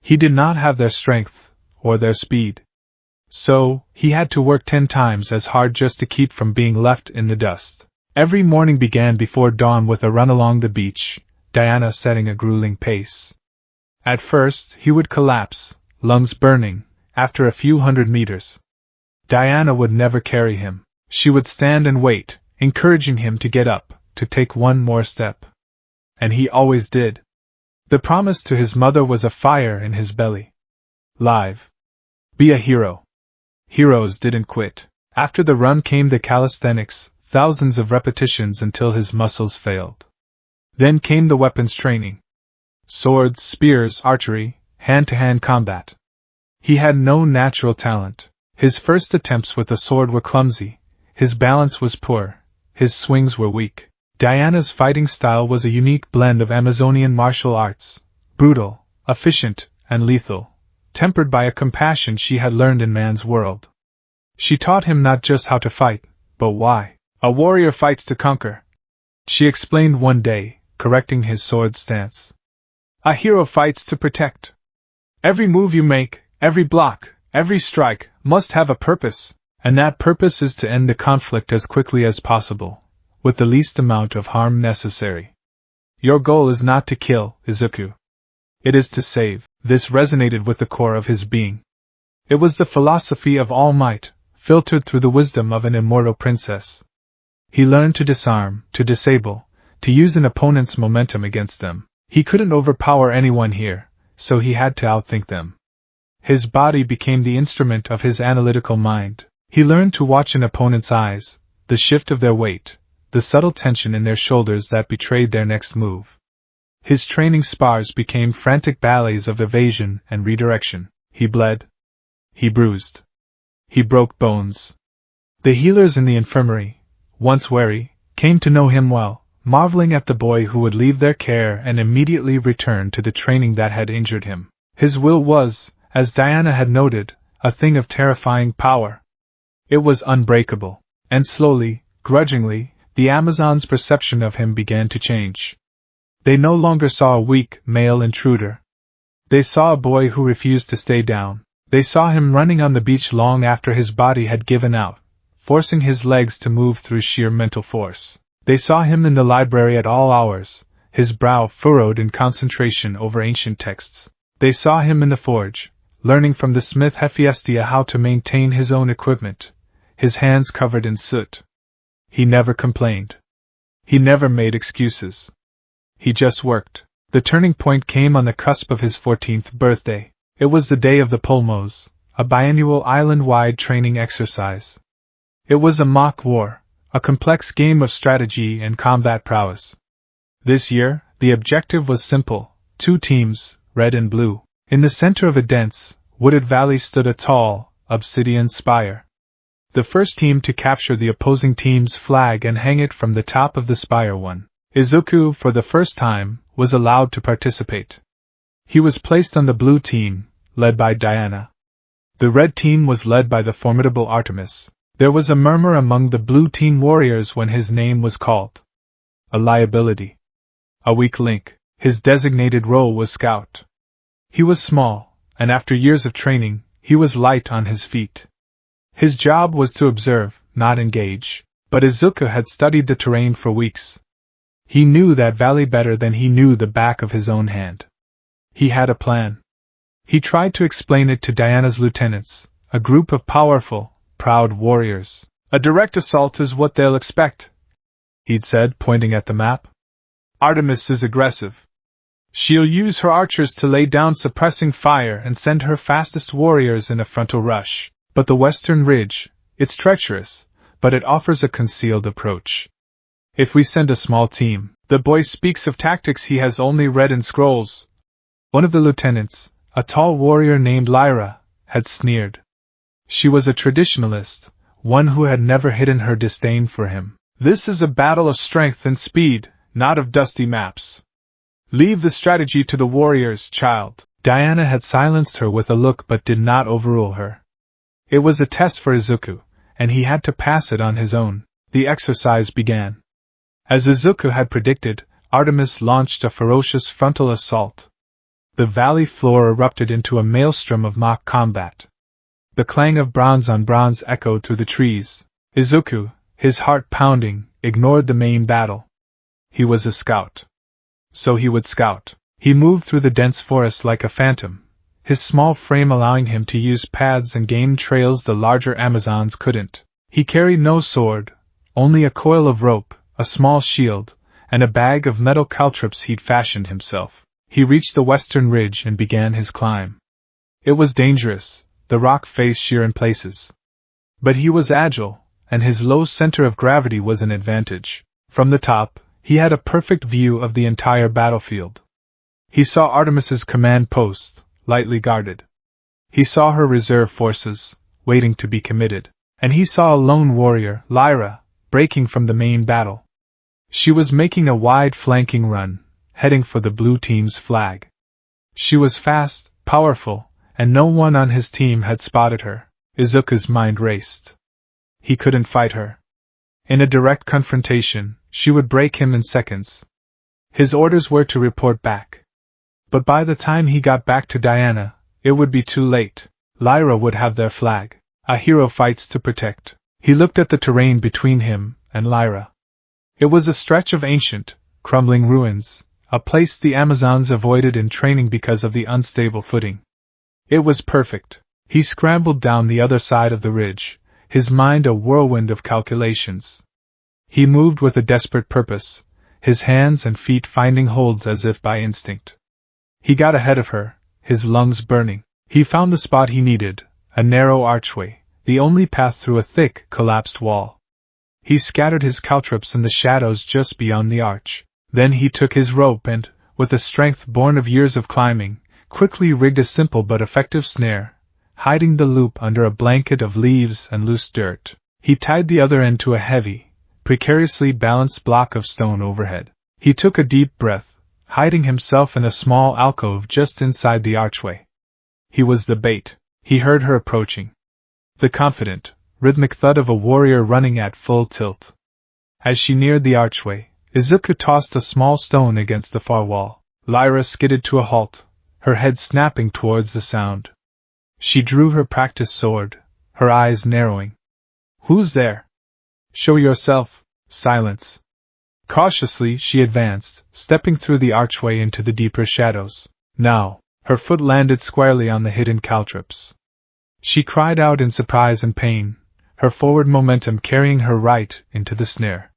He did not have their strength, or their speed. So, he had to work 10 times as hard just to keep from being left in the dust. Every morning began before dawn with a run along the beach, Diana setting a grueling pace. At first, he would collapse, lungs burning, after a few hundred meters. Diana would never carry him. She would stand and wait, encouraging him to get up, to take one more step. And he always did. The promise to his mother was a fire in his belly. Live. Be a hero. Heroes didn't quit. After the run came the calisthenics, thousands of repetitions until his muscles failed. Then came the weapons training. Swords, spears, archery, hand-to-hand combat. He had no natural talent. His first attempts with the sword were clumsy, his balance was poor, his swings were weak. Diana's fighting style was a unique blend of Amazonian martial arts, brutal, efficient, and lethal, tempered by a compassion she had learned in man's world. She taught him not just how to fight, but why. "A warrior fights to conquer," she explained one day, correcting his sword stance. "A hero fights to protect. Every move you make, every block, every strike, must have a purpose, and that purpose is to end the conflict as quickly as possible, with the least amount of harm necessary. Your goal is not to kill, Izuku. It is to save." This resonated with the core of his being. It was the philosophy of all might, filtered through the wisdom of an immortal princess. He learned to disarm, to disable, to use an opponent's momentum against them. He couldn't overpower anyone here, so he had to outthink them. His body became the instrument of his analytical mind. He learned to watch an opponent's eyes, the shift of their weight, the subtle tension in their shoulders that betrayed their next move. His training spars became frantic ballets of evasion and redirection. He bled. He bruised. He broke bones. The healers in the infirmary, once wary, came to know him well, marveling at the boy who would leave their care and immediately return to the training that had injured him. His will was, as Diana had noted, a thing of terrifying power. It was unbreakable, and slowly, grudgingly, the Amazons' perception of him began to change. They no longer saw a weak, male intruder. They saw a boy who refused to stay down. They saw him running on the beach long after his body had given out, forcing his legs to move through sheer mental force. They saw him in the library at all hours, his brow furrowed in concentration over ancient texts. They saw him in the forge, learning from the smith Hephaestia how to maintain his own equipment, his hands covered in soot. He never complained. He never made excuses. He just worked. The turning point came on the cusp of his 14th birthday. It was the day of the Pulmos, a biannual island-wide training exercise. It was a mock war, a complex game of strategy and combat prowess. This year, the objective was simple: 2 teams, red and blue. In the center of a dense, wooded valley stood a tall, obsidian spire. The first team to capture the opposing team's flag and hang it from the top of the spire won. Izuku, for the first time, was allowed to participate. He was placed on the blue team, led by Diana. The red team was led by the formidable Artemis. There was a murmur among the blue team warriors when his name was called. A liability. A weak link. His designated role was scout. He was small, and after years of training, he was light on his feet. His job was to observe, not engage, but Izuku had studied the terrain for weeks. He knew that valley better than he knew the back of his own hand. He had a plan. He tried to explain it to Diana's lieutenants, a group of powerful, proud warriors. A direct assault is what they'll expect, he'd said, pointing at the map. Artemis is aggressive. She'll use her archers to lay down suppressing fire and send her fastest warriors in a frontal rush. But the western ridge, it's treacherous, but it offers a concealed approach. If we send a small team, the boy speaks of tactics he has only read in scrolls. One of the lieutenants, a tall warrior named Lyra, had sneered. She was a traditionalist, one who had never hidden her disdain for him. This is a battle of strength and speed, not of dusty maps. Leave the strategy to the warriors, child. Diana had silenced her with a look but did not overrule her. It was a test for Izuku, and he had to pass it on his own. The exercise began. As Izuku had predicted, Artemis launched a ferocious frontal assault. The valley floor erupted into a maelstrom of mock combat. The clang of bronze on bronze echoed through the trees. Izuku, his heart pounding, ignored the main battle. He was a scout. So he would scout. He moved through the dense forest like a phantom, his small frame allowing him to use paths and gain trails the larger Amazons couldn't. He carried no sword, only a coil of rope, a small shield, and a bag of metal caltrops he'd fashioned himself. He reached the western ridge and began his climb. It was dangerous, the rock face sheer in places. But he was agile, and his low center of gravity was an advantage. From the top, he had a perfect view of the entire battlefield. He saw Artemis's command post, lightly guarded. He saw her reserve forces, waiting to be committed. And he saw a lone warrior, Lyra, breaking from the main battle. She was making a wide flanking run, heading for the blue team's flag. She was fast, powerful, and no one on his team had spotted her. Izuku's mind raced. He couldn't fight her. In a direct confrontation, she would break him in seconds. His orders were to report back. But by the time he got back to Diana, it would be too late. Lyra would have their flag. A hero fights to protect. He looked at the terrain between him and Lyra. It was a stretch of ancient, crumbling ruins, a place the Amazons avoided in training because of the unstable footing. It was perfect. He scrambled down the other side of the ridge, his mind a whirlwind of calculations. He moved with a desperate purpose, his hands and feet finding holds as if by instinct. He got ahead of her, his lungs burning. He found the spot he needed, a narrow archway, the only path through a thick, collapsed wall. He scattered his caltrops in the shadows just beyond the arch. Then he took his rope and, with a strength born of years of climbing, quickly rigged a simple but effective snare, hiding the loop under a blanket of leaves and loose dirt. He tied the other end to a heavy, precariously balanced block of stone overhead. He took a deep breath, hiding himself in a small alcove just inside the archway. He was the bait. He heard her approaching. The confident, rhythmic thud of a warrior running at full tilt. As she neared the archway, Izuku tossed a small stone against the far wall. Lyra skidded to a halt, her head snapping towards the sound. She drew her practiced sword, her eyes narrowing. "Who's there?" "Show yourself." Silence. Cautiously she advanced, stepping through the archway into the deeper shadows. Now, her foot landed squarely on the hidden caltrops. She cried out in surprise and pain, her forward momentum carrying her right into the snare.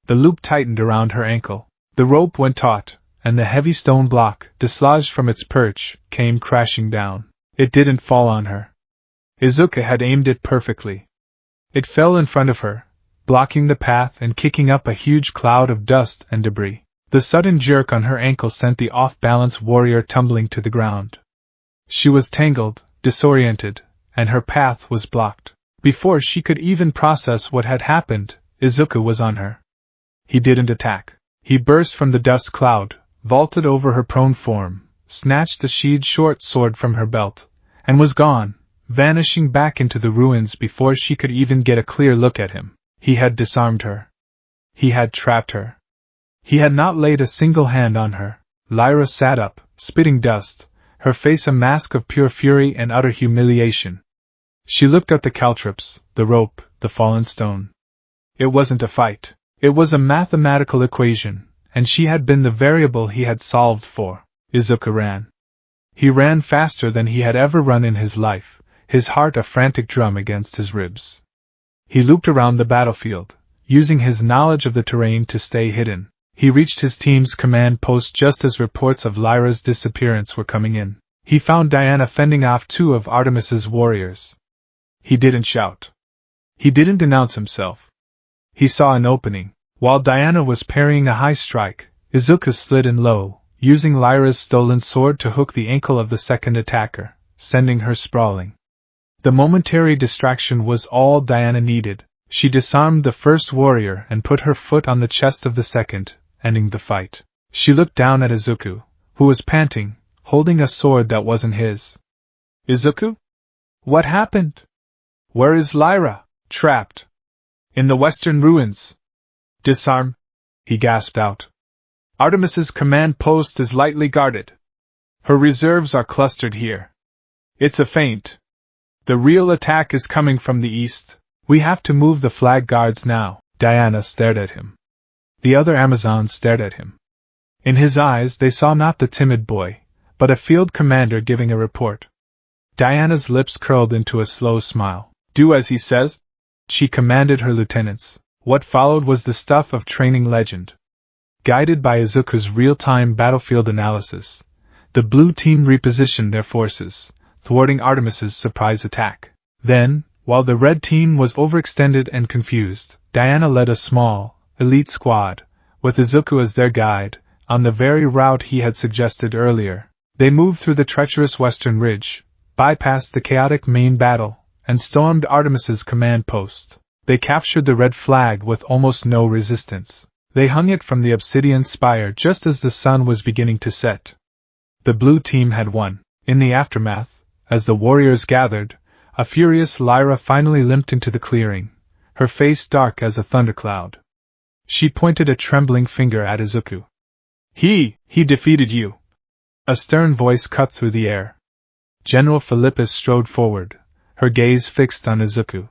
The loop tightened around her ankle. The rope went taut, and the heavy stone block, dislodged from its perch, came crashing down. It didn't fall on her. Izuku had aimed it perfectly. It fell in front of her, blocking the path and kicking up a huge cloud of dust and debris. The sudden jerk on her ankle sent the off-balance warrior tumbling to the ground. She was tangled, disoriented, and her path was blocked. Before she could even process what had happened, Izuku was on her. He didn't attack. He burst from the dust cloud, vaulted over her prone form, snatched the sheathed short sword from her belt, and was gone, vanishing back into the ruins before she could even get a clear look at him. He had disarmed her. He had trapped her. He had not laid a single hand on her. Lyra sat up, spitting dust, her face a mask of pure fury and utter humiliation. She looked at the caltrops, the rope, the fallen stone. It wasn't a fight. It was a mathematical equation, and she had been the variable he had solved for. Izuku ran. He ran faster than he had ever run in his life, his heart a frantic drum against his ribs. He looped around the battlefield, using his knowledge of the terrain to stay hidden. He reached his team's command post just as reports of Lyra's disappearance were coming in. He found Diana fending off two of Artemis's warriors. He didn't shout. He didn't announce himself. He saw an opening. While Diana was parrying a high strike, Izuku slid in low, using Lyra's stolen sword to hook the ankle of the second attacker, sending her sprawling. The momentary distraction was all Diana needed. She disarmed the first warrior and put her foot on the chest of the second, ending the fight. She looked down at Izuku, who was panting, holding a sword that wasn't his. "Izuku? What happened? Where is Lyra?" "Trapped. In the western ruins." "Disarm," he gasped out. "Artemis's command post is lightly guarded. Her reserves are clustered here. It's a feint. The real attack is coming from the east. We have to move the flag guards now." Diana stared at him. The other Amazons stared at him. In his eyes they saw not the timid boy, but a field commander giving a report. Diana's lips curled into a slow smile. "Do as he says," she commanded her lieutenants. What followed was the stuff of training legend. Guided by Izuku's real-time battlefield analysis, the blue team repositioned their forces, thwarting Artemis's surprise attack. Then, while the red team was overextended and confused, Diana led a small, elite squad, with Izuku as their guide, on the very route he had suggested earlier. They moved through the treacherous western ridge, bypassed the chaotic main battle, and stormed Artemis's command post. They captured the red flag with almost no resistance. They hung it from the obsidian spire just as the sun was beginning to set. The blue team had won. In the aftermath, as the warriors gathered, a furious Lyra finally limped into the clearing, her face dark as a thundercloud. She pointed a trembling finger at Izuku. He defeated you." A stern voice cut through the air. General Philippus strode forward, her gaze fixed on Izuku.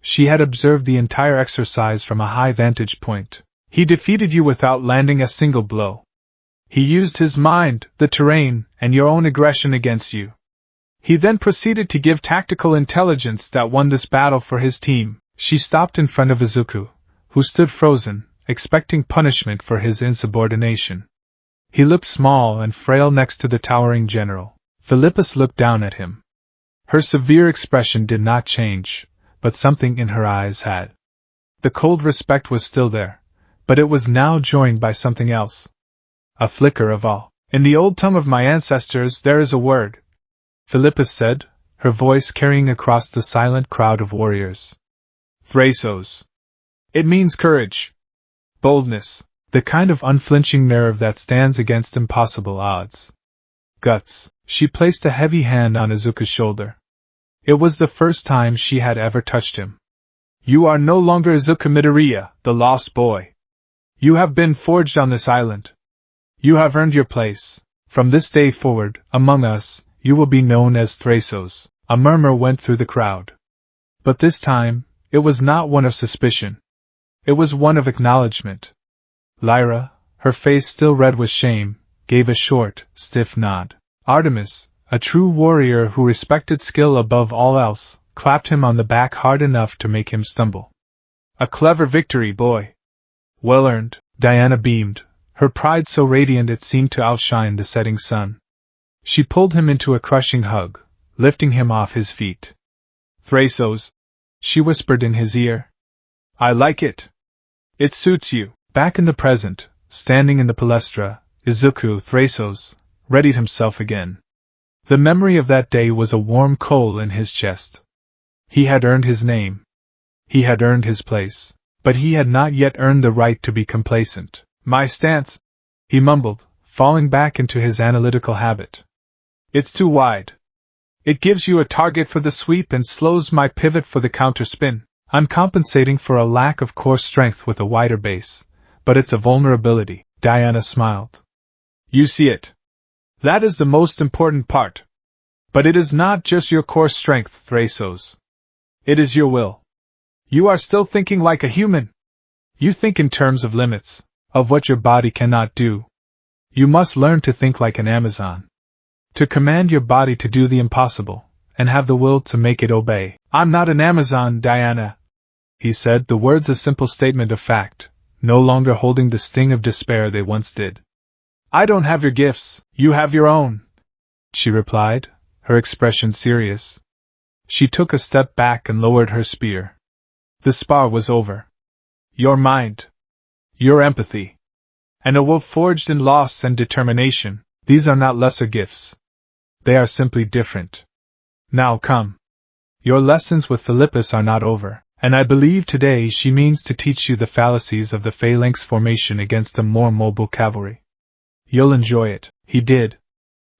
She had observed the entire exercise from a high vantage point. "He defeated you without landing a single blow. He used his mind, the terrain, and your own aggression against you. He then proceeded to give tactical intelligence that won this battle for his team." She stopped in front of Izuku, who stood frozen, expecting punishment for his insubordination. He looked small and frail next to the towering general. Philippus looked down at him. Her severe expression did not change, but something in her eyes had. The cold respect was still there, but it was now joined by something else. A flicker of awe. In the old tongue of my ancestors there is a word, Philippus said, her voice carrying across the silent crowd of warriors. Thrasos. It means courage. Boldness. The kind of unflinching nerve that stands against impossible odds. Guts. She placed a heavy hand on Izuku's shoulder. It was the first time she had ever touched him. You are no longer Izuku Midoriya, the lost boy. You have been forged on this island. You have earned your place. From this day forward, among us, you will be known as Thrasos. A murmur went through the crowd. But this time, it was not one of suspicion. It was one of acknowledgement. Lyra, her face still red with shame, gave a short, stiff nod. Artemis, a true warrior who respected skill above all else, clapped him on the back hard enough to make him stumble. A clever victory, boy. Well earned. Diana beamed, her pride so radiant it seemed to outshine the setting sun. She pulled him into a crushing hug, lifting him off his feet. Thrasos, she whispered in his ear. I like it. It suits you. Back in the present, standing in the palestra, Izuku Thrasos readied himself again. The memory of that day was a warm coal in his chest. He had earned his name. He had earned his place, but he had not yet earned the right to be complacent. My stance, he mumbled, falling back into his analytical habit. It's too wide. It gives you a target for the sweep and slows my pivot for the counter-spin. I'm compensating for a lack of core strength with a wider base, but it's a vulnerability. Diana smiled. You see it. That is the most important part. But it is not just your core strength, Thrasos. It is your will. You are still thinking like a human. You think in terms of limits, of what your body cannot do. You must learn to think like an Amazon. To command your body to do the impossible, and have the will to make it obey. I'm not an Amazon, Diana, he said, the words a simple statement of fact, no longer holding the sting of despair they once did. I don't have your gifts, you have your own, she replied, her expression serious. She took a step back and lowered her spear. The spar was over. Your mind. Your empathy. And a will forged in loss and determination, these are not lesser gifts. They are simply different. Now come. Your lessons with Philippus are not over, and I believe today she means to teach you the fallacies of the phalanx formation against the more mobile cavalry. You'll enjoy it. He did.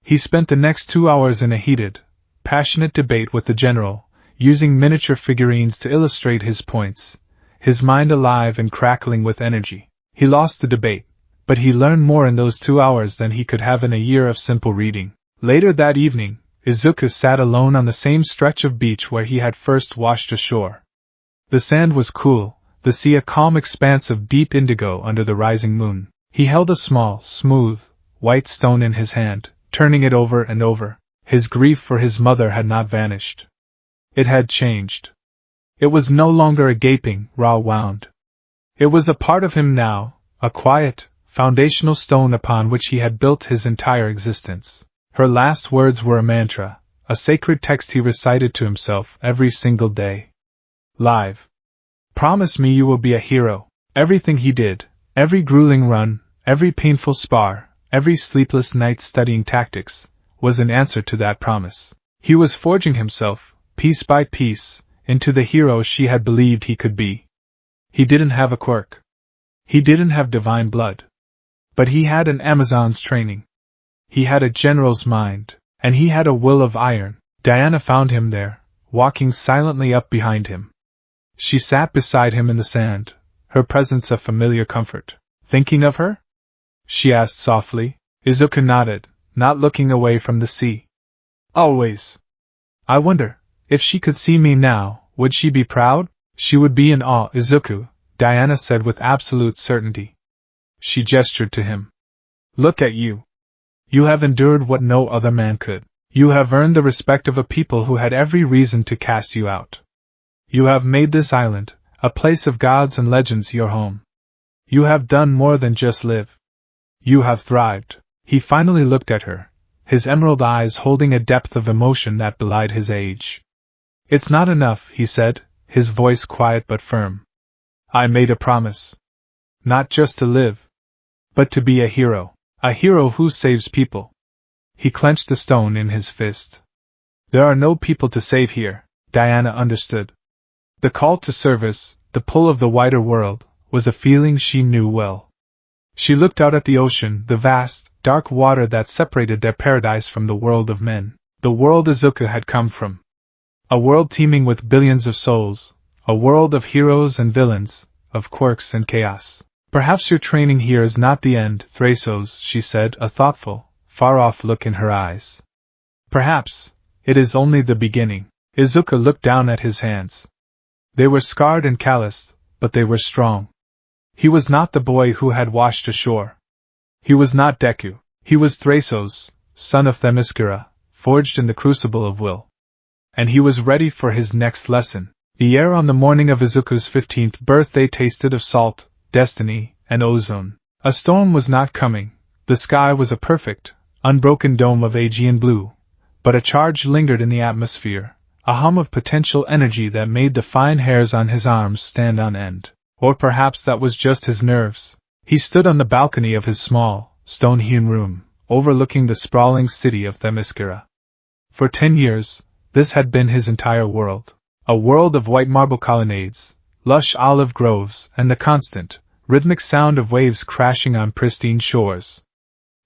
He spent the next 2 hours in a heated, passionate debate with the general, using miniature figurines to illustrate his points, his mind alive and crackling with energy. He lost the debate, but he learned more in those 2 hours than he could have in a year of simple reading. Later that evening, Izuku sat alone on the same stretch of beach where he had first washed ashore. The sand was cool, the sea a calm expanse of deep indigo under the rising moon. He held a small, smooth, white stone in his hand, turning it over and over. His grief for his mother had not vanished. It had changed. It was no longer a gaping, raw wound. It was a part of him now, a quiet, foundational stone upon which he had built his entire existence. Her last words were a mantra, a sacred text he recited to himself every single day. Live. Promise me you will be a hero. Everything he did, every grueling run, every painful spar, every sleepless night studying tactics, was an answer to that promise. He was forging himself, piece by piece, into the hero she had believed he could be. He didn't have a quirk. He didn't have divine blood. But he had an Amazon's training. He had a general's mind, and he had a will of iron. Diana found him there, walking silently up behind him. She sat beside him in the sand, her presence a familiar comfort. Thinking of her? She asked softly. Izuku nodded, not looking away from the sea. Always. I wonder, if she could see me now, would she be proud? She would be in awe, Izuku, Diana said with absolute certainty. She gestured to him. Look at you. You have endured what no other man could. You have earned the respect of a people who had every reason to cast you out. You have made this island, a place of gods and legends, your home. You have done more than just live. You have thrived. He finally looked at her, his emerald eyes holding a depth of emotion that belied his age. "It's not enough," he said, his voice quiet but firm. "I made a promise. Not just to live, but to be a hero who saves people." He clenched the stone in his fist. There are no people to save here, Diana understood. The call to service, the pull of the wider world, was a feeling she knew well. She looked out at the ocean, the vast, dark water that separated their paradise from the world of men, the world Izuku had come from. A world teeming with billions of souls, a world of heroes and villains, of quirks and chaos. "Perhaps your training here is not the end, Thrasos," she said, a thoughtful, far-off look in her eyes. "Perhaps it is only the beginning." Izuku looked down at his hands. They were scarred and calloused, but they were strong. He was not the boy who had washed ashore. He was not Deku. He was Thrasos, son of Themyscira, forged in the crucible of will. And he was ready for his next lesson. The air on the morning of Izuku's 15th birthday tasted of salt, destiny, and ozone. A storm was not coming. The sky was a perfect, unbroken dome of Aegean blue, but a charge lingered in the atmosphere, a hum of potential energy that made the fine hairs on his arms stand on end. Or perhaps that was just his nerves. He stood on the balcony of his small, stone-hewn room, overlooking the sprawling city of Themyscira. For 10 years, this had been his entire world. A world of white marble colonnades, lush olive groves, and the constant, rhythmic sound of waves crashing on pristine shores.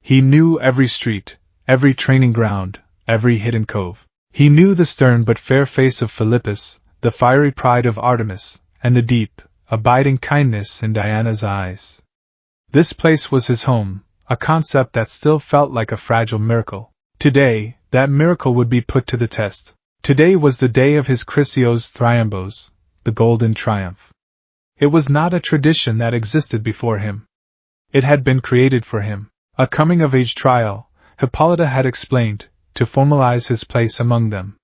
He knew every street, every training ground, every hidden cove. He knew the stern but fair face of Philippus, the fiery pride of Artemis, and the deep, abiding kindness in Diana's eyes. This place was his home, a concept that still felt like a fragile miracle. Today, that miracle would be put to the test. Today was the day of his Chrysios Thriambos, the golden triumph. It was not a tradition that existed before him. It had been created for him. A coming-of-age trial, Hippolyta had explained, to formalize his place among them.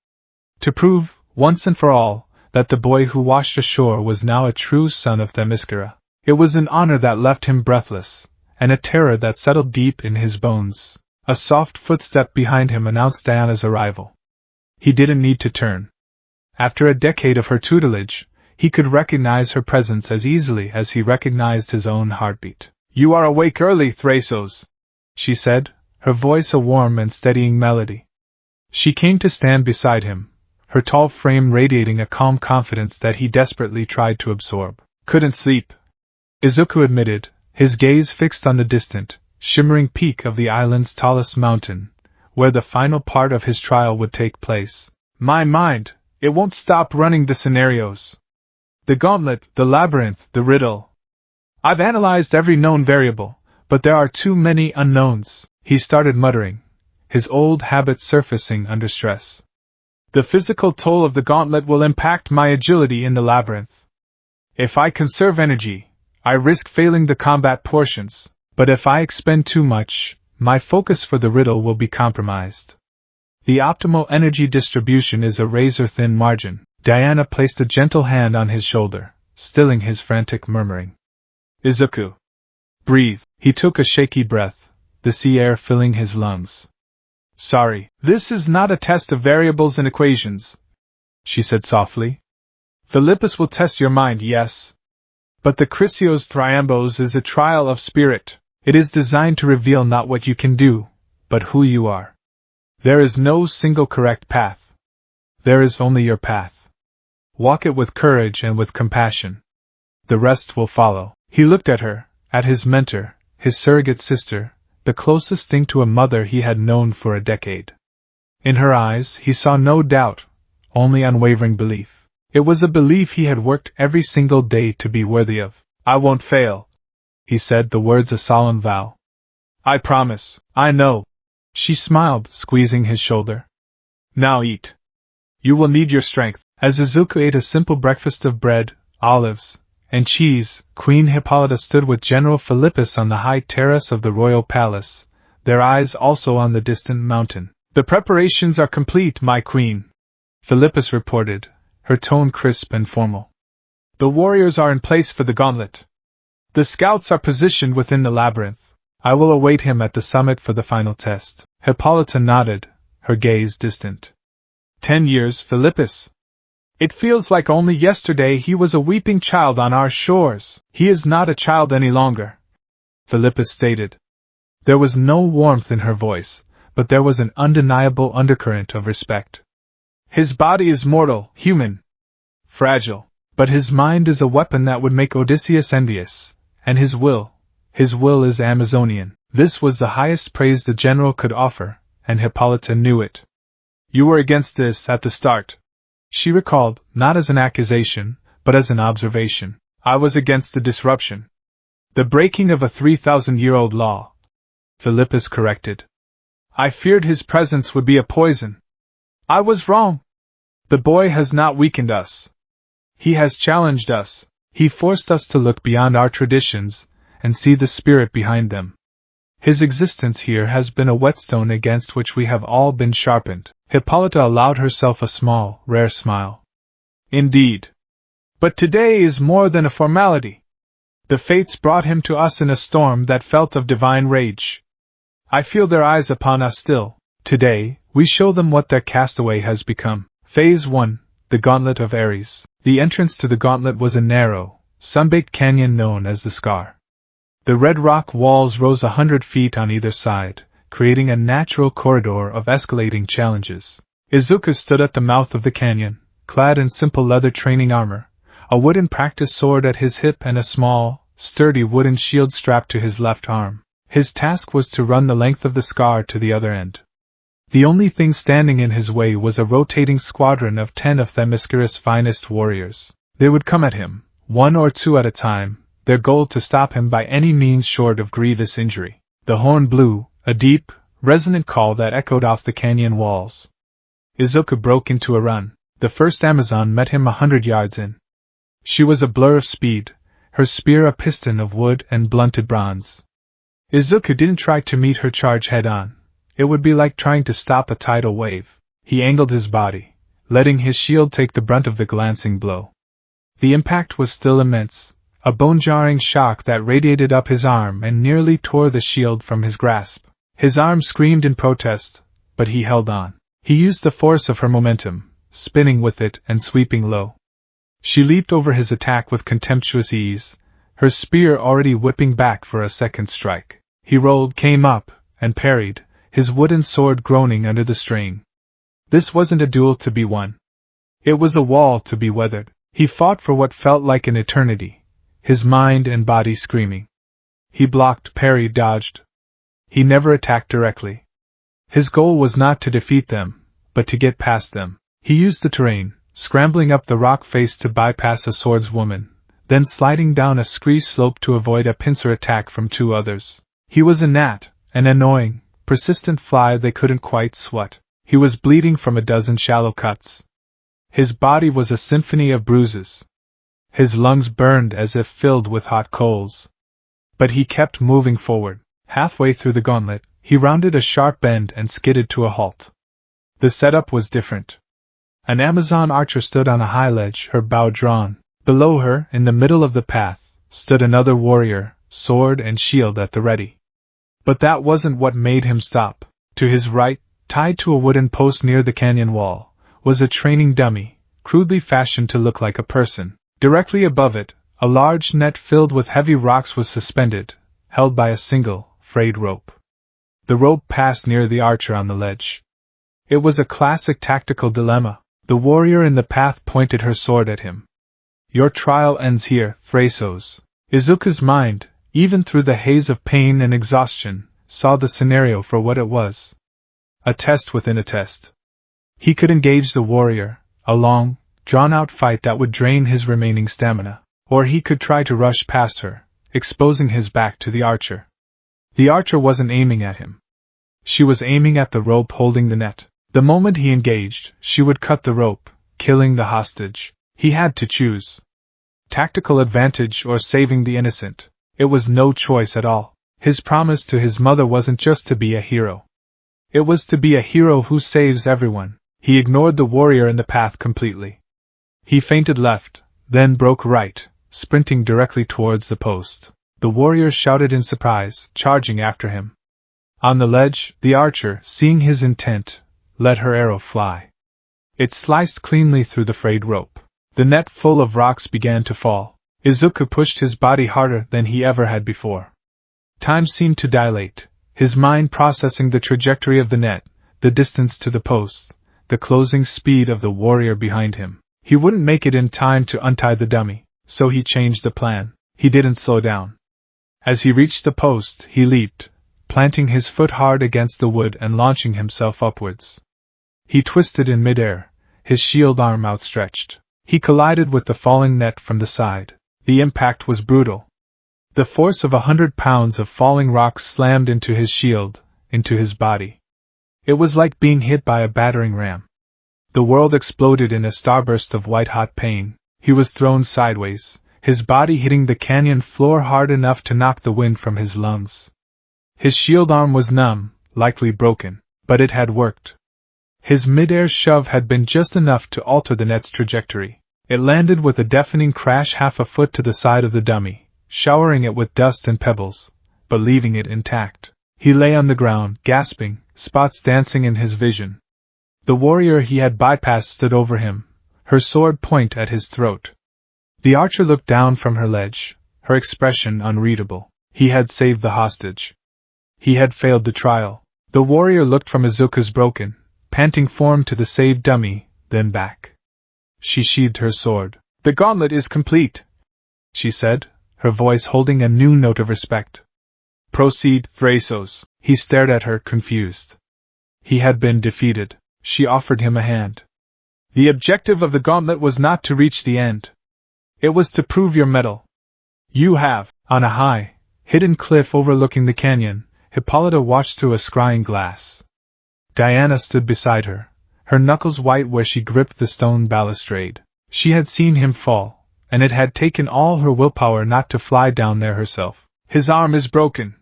To prove, once and for all, that the boy who washed ashore was now a true son of Themyscira. It was an honor that left him breathless, and a terror that settled deep in his bones. A soft footstep behind him announced Diana's arrival. He didn't need to turn. After a decade of her tutelage, he could recognize her presence as easily as he recognized his own heartbeat. "You are awake early, Thrasos," she said, her voice a warm and steadying melody. She came to stand beside him, her tall frame radiating a calm confidence that he desperately tried to absorb. "Couldn't sleep," Izuku admitted, his gaze fixed on the distant, shimmering peak of the island's tallest mountain, where the final part of his trial would take place. "My mind, it won't stop running the scenarios. The gauntlet, the labyrinth, the riddle. I've analyzed every known variable, but there are too many unknowns," he started muttering, his old habits surfacing under stress. "The physical toll of the gauntlet will impact my agility in the labyrinth. If I conserve energy, I risk failing the combat portions, but if I expend too much, my focus for the riddle will be compromised. The optimal energy distribution is a razor-thin margin." Diana placed a gentle hand on his shoulder, stilling his frantic murmuring. "Izuku, breathe." He took a shaky breath, the sea air filling his lungs. "Sorry, this is not a test of variables and equations," she said softly. "Philippus will test your mind, yes. But the Chrysios Thriambos is a trial of spirit. It is designed to reveal not what you can do, but who you are. There is no single correct path. There is only your path. Walk it with courage and with compassion. The rest will follow." He looked at her, at his mentor, his surrogate sister, the closest thing to a mother he had known for a decade. In her eyes he saw no doubt, only unwavering belief. It was a belief he had worked every single day to be worthy of. "I won't fail," he said, the words a solemn vow. "I promise, I know." She smiled, squeezing his shoulder. "Now eat. You will need your strength." As Izuku ate a simple breakfast of bread, olives, and cheese, Queen Hippolyta stood with General Philippus on the high terrace of the royal palace, their eyes also on the distant mountain. "The preparations are complete, my queen," Philippus reported, her tone crisp and formal. "The warriors are in place for the gauntlet. The scouts are positioned within the labyrinth. I will await him at the summit for the final test. Hippolyta nodded, her gaze distant. 10 years, Philippus. It feels like only yesterday he was a weeping child on our shores. He is not a child any longer, Philippus stated. There was no warmth in her voice, but there was an undeniable undercurrent of respect. His body is mortal, human, fragile, but his mind is a weapon that would make Odysseus envious, and his will is Amazonian. This was the highest praise the general could offer, and Hippolyta knew it. You were against this at the start, she recalled, not as an accusation, but as an observation. I was against the disruption. The breaking of a 3,000-year-old law, Philippus corrected. I feared his presence would be a poison. I was wrong. The boy has not weakened us. He has challenged us. He forced us to look beyond our traditions and see the spirit behind them. His existence here has been a whetstone against which we have all been sharpened. Hippolyta allowed herself a small, rare smile. Indeed. But today is more than a formality. The fates brought him to us in a storm that felt of divine rage. I feel their eyes upon us still. Today, we show them what their castaway has become. Phase 1, the Gauntlet of Ares. The entrance to the gauntlet was a narrow, sun-baked canyon known as the Scar. The red rock walls rose 100 feet on either side, creating a natural corridor of escalating challenges. Izuku stood at the mouth of the canyon, clad in simple leather training armor, a wooden practice sword at his hip and a small, sturdy wooden shield strapped to his left arm. His task was to run the length of the Scar to the other end. The only thing standing in his way was a rotating squadron of 10 of Themyscira's finest warriors. They would come at him, 1 or 2 at a time, their goal to stop him by any means short of grievous injury. The horn blew, a deep, resonant call that echoed off the canyon walls. Izuku broke into a run. The first Amazon met him 100 yards in. She was a blur of speed, her spear a piston of wood and blunted bronze. Izuku didn't try to meet her charge head-on. It would be like trying to stop a tidal wave. He angled his body, letting his shield take the brunt of the glancing blow. The impact was still immense, a bone-jarring shock that radiated up his arm and nearly tore the shield from his grasp. His arm screamed in protest, but he held on. He used the force of her momentum, spinning with it and sweeping low. She leaped over his attack with contemptuous ease, her spear already whipping back for a second strike. He rolled, came up, and parried, his wooden sword groaning under the strain. This wasn't a duel to be won. It was a wall to be weathered. He fought for what felt like an eternity, his mind and body screaming. He blocked, parried, dodged. He never attacked directly. His goal was not to defeat them, but to get past them. He used the terrain, scrambling up the rock face to bypass a swordswoman, then sliding down a scree slope to avoid a pincer attack from 2 others. He was a gnat, an annoying, persistent fly they couldn't quite swat. He was bleeding from a dozen shallow cuts. His body was a symphony of bruises. His lungs burned as if filled with hot coals. But he kept moving forward. Halfway through the gauntlet, he rounded a sharp bend and skidded to a halt. The setup was different. An Amazon archer stood on a high ledge, her bow drawn. Below her, in the middle of the path, stood another warrior, sword and shield at the ready. But that wasn't what made him stop. To his right, tied to a wooden post near the canyon wall, was a training dummy, crudely fashioned to look like a person. Directly above it, a large net filled with heavy rocks was suspended, held by a single, frayed rope. The rope passed near the archer on the ledge. It was a classic tactical dilemma. The warrior in the path pointed her sword at him. Your trial ends here, Thrasos. Izuku's mind, even through the haze of pain and exhaustion, saw the scenario for what it was. A test within a test. He could engage the warrior, a long, drawn-out fight that would drain his remaining stamina, or he could try to rush past her, exposing his back to the archer. The archer wasn't aiming at him. She was aiming at the rope holding the net. The moment he engaged, she would cut the rope, killing the hostage. He had to choose. Tactical advantage or saving the innocent. It was no choice at all. His promise to his mother wasn't just to be a hero. It was to be a hero who saves everyone. He ignored the warrior in the path completely. He feinted left, then broke right, sprinting directly towards the post. the warrior shouted in surprise, charging after him. On the ledge, the archer, seeing his intent, let her arrow fly. It sliced cleanly through the frayed rope. The net full of rocks began to fall. Izuku pushed his body harder than he ever had before. Time seemed to dilate, his mind processing the trajectory of the net, the distance to the post, the closing speed of the warrior behind him. He wouldn't make it in time to untie the dummy, so he changed the plan. He didn't slow down. As he reached the post, he leaped, planting his foot hard against the wood and launching himself upwards. He twisted in midair, his shield arm outstretched. He collided with the falling net from the side. The impact was brutal. The force of 100 pounds of falling rocks slammed into his shield, into his body. It was like being hit by a battering ram. The world exploded in a starburst of white-hot pain. He was thrown sideways, his body hitting the canyon floor hard enough to knock the wind from his lungs. His shield arm was numb, likely broken, but it had worked. His mid-air shove had been just enough to alter the net's trajectory. It landed with a deafening crash half a foot to the side of the dummy, showering it with dust and pebbles, but leaving it intact. He lay on the ground, gasping, spots dancing in his vision. The warrior he had bypassed stood over him, her sword point at his throat. The archer looked down from her ledge, her expression unreadable. He had saved the hostage. He had failed the trial. The warrior looked from Izuku's broken, panting form to the saved dummy, then back. She sheathed her sword. "The gauntlet is complete," she said, her voice holding a new note of respect. "Proceed, Thrasos." He stared at her, confused. He had been defeated. She offered him a hand. "The objective of the gauntlet was not to reach the end. It was to prove your mettle. You have." On a high, hidden cliff overlooking the canyon, Hippolyta watched through a scrying glass. Diana stood beside her, her knuckles white where she gripped the stone balustrade. She had seen him fall, and it had taken all her willpower not to fly down there herself. "His arm is broken,"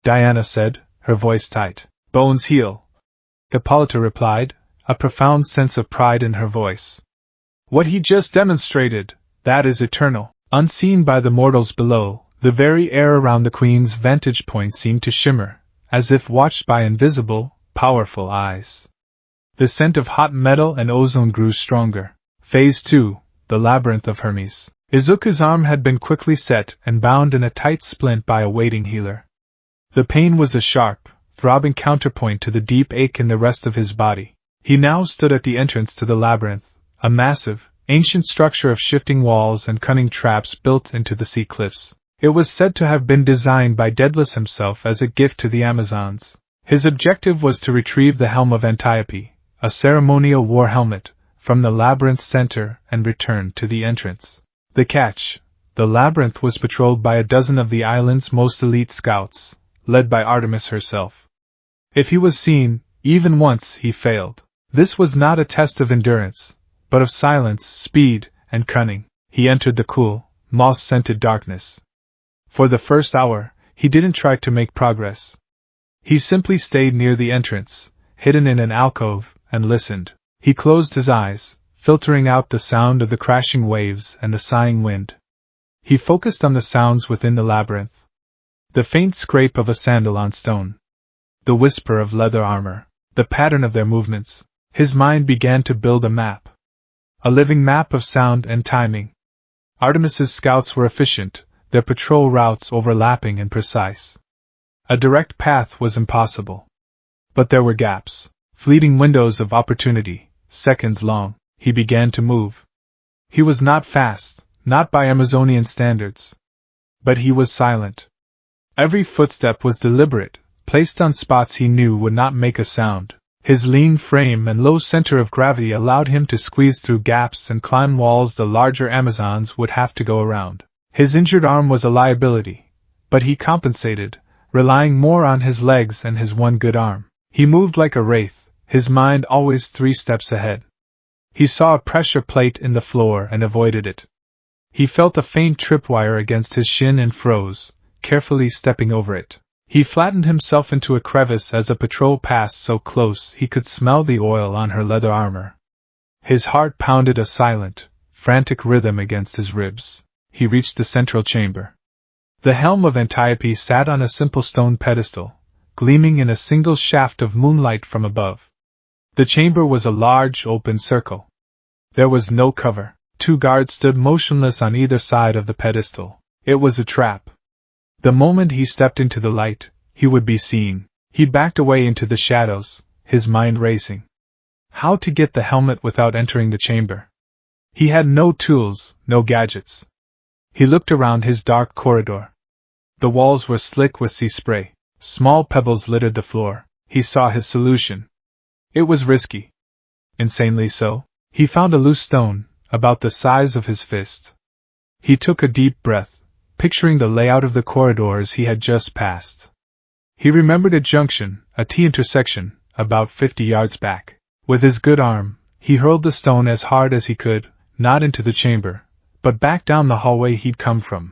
Diana said, her voice tight. "Bones heal," Hippolyta replied, a profound sense of pride in her voice. "What he just demonstrated, that is eternal." Unseen by the mortals below, the very air around the queen's vantage point seemed to shimmer, as if watched by invisible, powerful eyes. The scent of hot metal and ozone grew stronger. Phase 2, the Labyrinth of Hermes. Izuku's arm had been quickly set and bound in a tight splint by a waiting healer. The pain was a sharp, throbbing counterpoint to the deep ache in the rest of his body. He now stood at the entrance to the labyrinth, a massive, ancient structure of shifting walls and cunning traps built into the sea cliffs. It was said to have been designed by Daedalus himself as a gift to the Amazons. His objective was to retrieve the Helm of Antiope, a ceremonial war helmet, from the labyrinth's center and return to the entrance. The catch: the labyrinth was patrolled by a dozen of the island's most elite scouts, led by Artemis herself. If he was seen, even once, he failed. This was not a test of endurance, but of silence, speed, and cunning. He entered the cool, moss-scented darkness. For the first hour, he didn't try to make progress. He simply stayed near the entrance, hidden in an alcove, and listened. He closed his eyes, filtering out the sound of the crashing waves and the sighing wind. He focused on the sounds within the labyrinth. The faint scrape of a sandal on stone. The whisper of leather armor. The pattern of their movements. His mind began to build a map. A living map of sound and timing. Artemis's scouts were efficient, their patrol routes overlapping and precise. A direct path was impossible. But there were gaps, fleeting windows of opportunity, seconds long. He began to move. He was not fast, not by Amazonian standards. But he was silent. Every footstep was deliberate, placed on spots he knew would not make a sound. His lean frame and low center of gravity allowed him to squeeze through gaps and climb walls the larger Amazons would have to go around. His injured arm was a liability, but he compensated, relying more on his legs and his one good arm. He moved like a wraith, his mind always 3 steps ahead. He saw a pressure plate in the floor and avoided it. He felt a faint tripwire against his shin and froze, carefully stepping over it. He flattened himself into a crevice as a patrol passed so close he could smell the oil on her leather armor. His heart pounded a silent, frantic rhythm against his ribs. He reached the central chamber. The helm of Antiope sat on a simple stone pedestal, gleaming in a single shaft of moonlight from above. The chamber was a large, open circle. There was no cover. 2 guards stood motionless on either side of the pedestal. It was a trap. The moment he stepped into the light, he would be seen. He backed away into the shadows, his mind racing. How to get the helmet without entering the chamber? He had no tools, no gadgets. He looked around his dark corridor. The walls were slick with sea spray. Small pebbles littered the floor. He saw his solution. It was risky. Insanely so. He found a loose stone, about the size of his fist. He took a deep breath, picturing the layout of the corridors he had just passed. He remembered a junction, a T-intersection, about 50 yards back. With his good arm, he hurled the stone as hard as he could, not into the chamber, but back down the hallway he'd come from.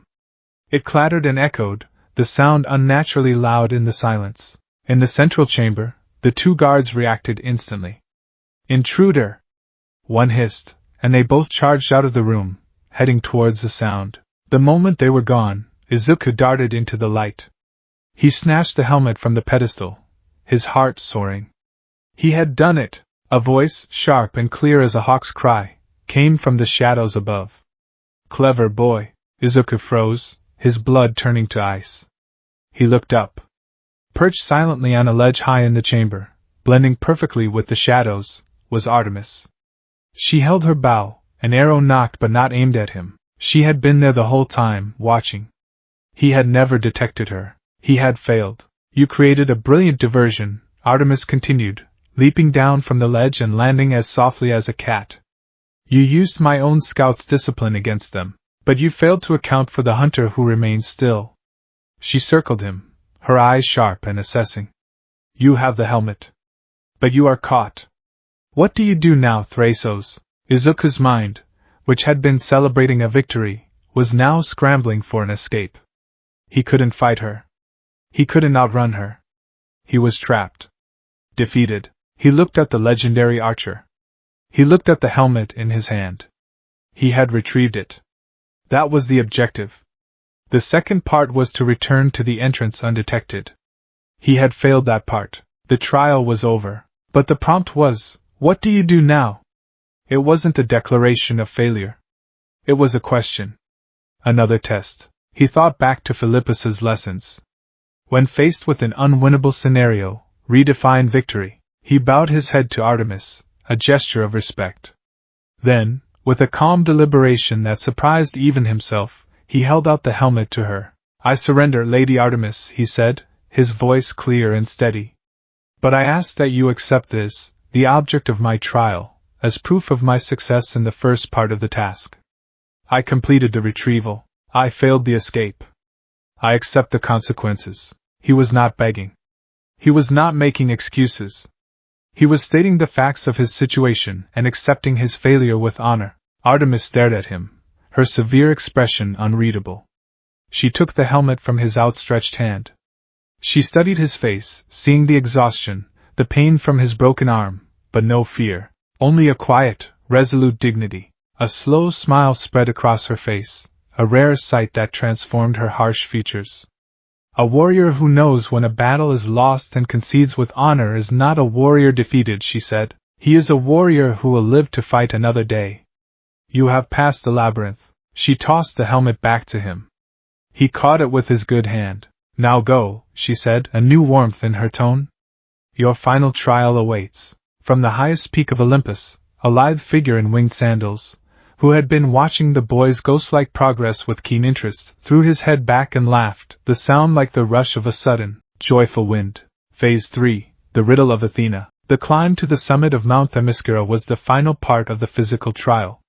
It clattered and echoed, the sound unnaturally loud in the silence. In the central chamber, the 2 guards reacted instantly. "Intruder!" one hissed, and they both charged out of the room, heading towards the sound. The moment they were gone, Izuku darted into the light. He snatched the helmet from the pedestal, his heart soaring. He had done it! A voice, sharp and clear as a hawk's cry, came from the shadows above. "Clever boy." Izuku froze, his blood turning to ice. He looked up. Perched silently on a ledge high in the chamber, blending perfectly with the shadows, was Artemis. She held her bow, an arrow nocked but not aimed at him. She had been there the whole time, watching. He had never detected her. He had failed. "You created a brilliant diversion," Artemis continued, leaping down from the ledge and landing as softly as a cat. "You used my own scout's discipline against them, but you failed to account for the hunter who remained still." She circled him, her eyes sharp and assessing. "You have the helmet. But you are caught. What do you do now, Thrasos?" Izuku's mind, which had been celebrating a victory, was now scrambling for an escape. He couldn't fight her. He couldn't outrun her. He was trapped. Defeated. He looked at the legendary archer. He looked at the helmet in his hand. He had retrieved it. That was the objective. The second part was to return to the entrance undetected. He had failed that part. The trial was over. But the prompt was, "What do you do now?" It wasn't a declaration of failure. It was a question. Another test. He thought back to Philippus's lessons. When faced with an unwinnable scenario, redefine victory. He bowed his head to Artemis, a gesture of respect. Then, with a calm deliberation that surprised even himself, he held out the helmet to her. "I surrender, Lady Artemis," he said, his voice clear and steady. "But I ask that you accept this, the object of my trial, as proof of my success in the first part of the task. I completed the retrieval. I failed the escape. I accept the consequences." He was not begging. He was not making excuses. He was stating the facts of his situation and accepting his failure with honor. Artemis stared at him, her severe expression unreadable. She took the helmet from his outstretched hand. She studied his face, seeing the exhaustion, the pain from his broken arm, but no fear, only a quiet, resolute dignity. A slow smile spread across her face, a rare sight that transformed her harsh features. A warrior who knows when a battle is lost and concedes with honor is not a warrior defeated, she said. He is a warrior who will live to fight another day. "You have passed the labyrinth." She tossed the helmet back to him. He caught it with his good hand. "Now go," she said, a new warmth in her tone. "Your final trial awaits." From the highest peak of Olympus, a lithe figure in winged sandals, who had been watching the boy's ghost-like progress with keen interest, threw his head back and laughed, the sound like the rush of a sudden, joyful wind. Phase 3, the riddle of Athena. The climb to the summit of Mount Themyscira was the final part of the physical trial.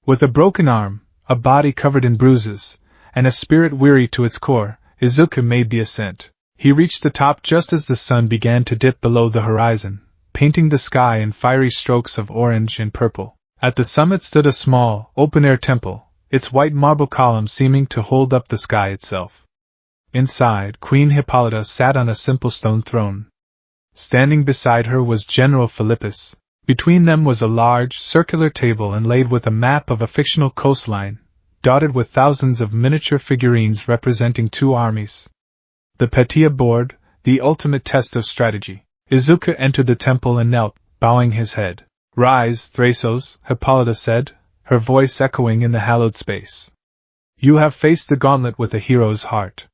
With a broken arm, a body covered in bruises, and a spirit weary to its core, Izuku made the ascent. He reached the top just as the sun began to dip below the horizon, painting the sky in fiery strokes of orange and purple. At the summit stood a small, open-air temple, its white marble columns seeming to hold up the sky itself. Inside, Queen Hippolyta sat on a simple stone throne. Standing beside her was General Philippus. Between them was a large, circular table inlaid with a map of a fictional coastline, dotted with thousands of miniature figurines representing two armies. The Petia board, the ultimate test of strategy. Izuku entered the temple and knelt, bowing his head. "Rise, Thrasos," Hippolyta said, her voice echoing in the hallowed space. "You have faced the gauntlet with a hero's heart.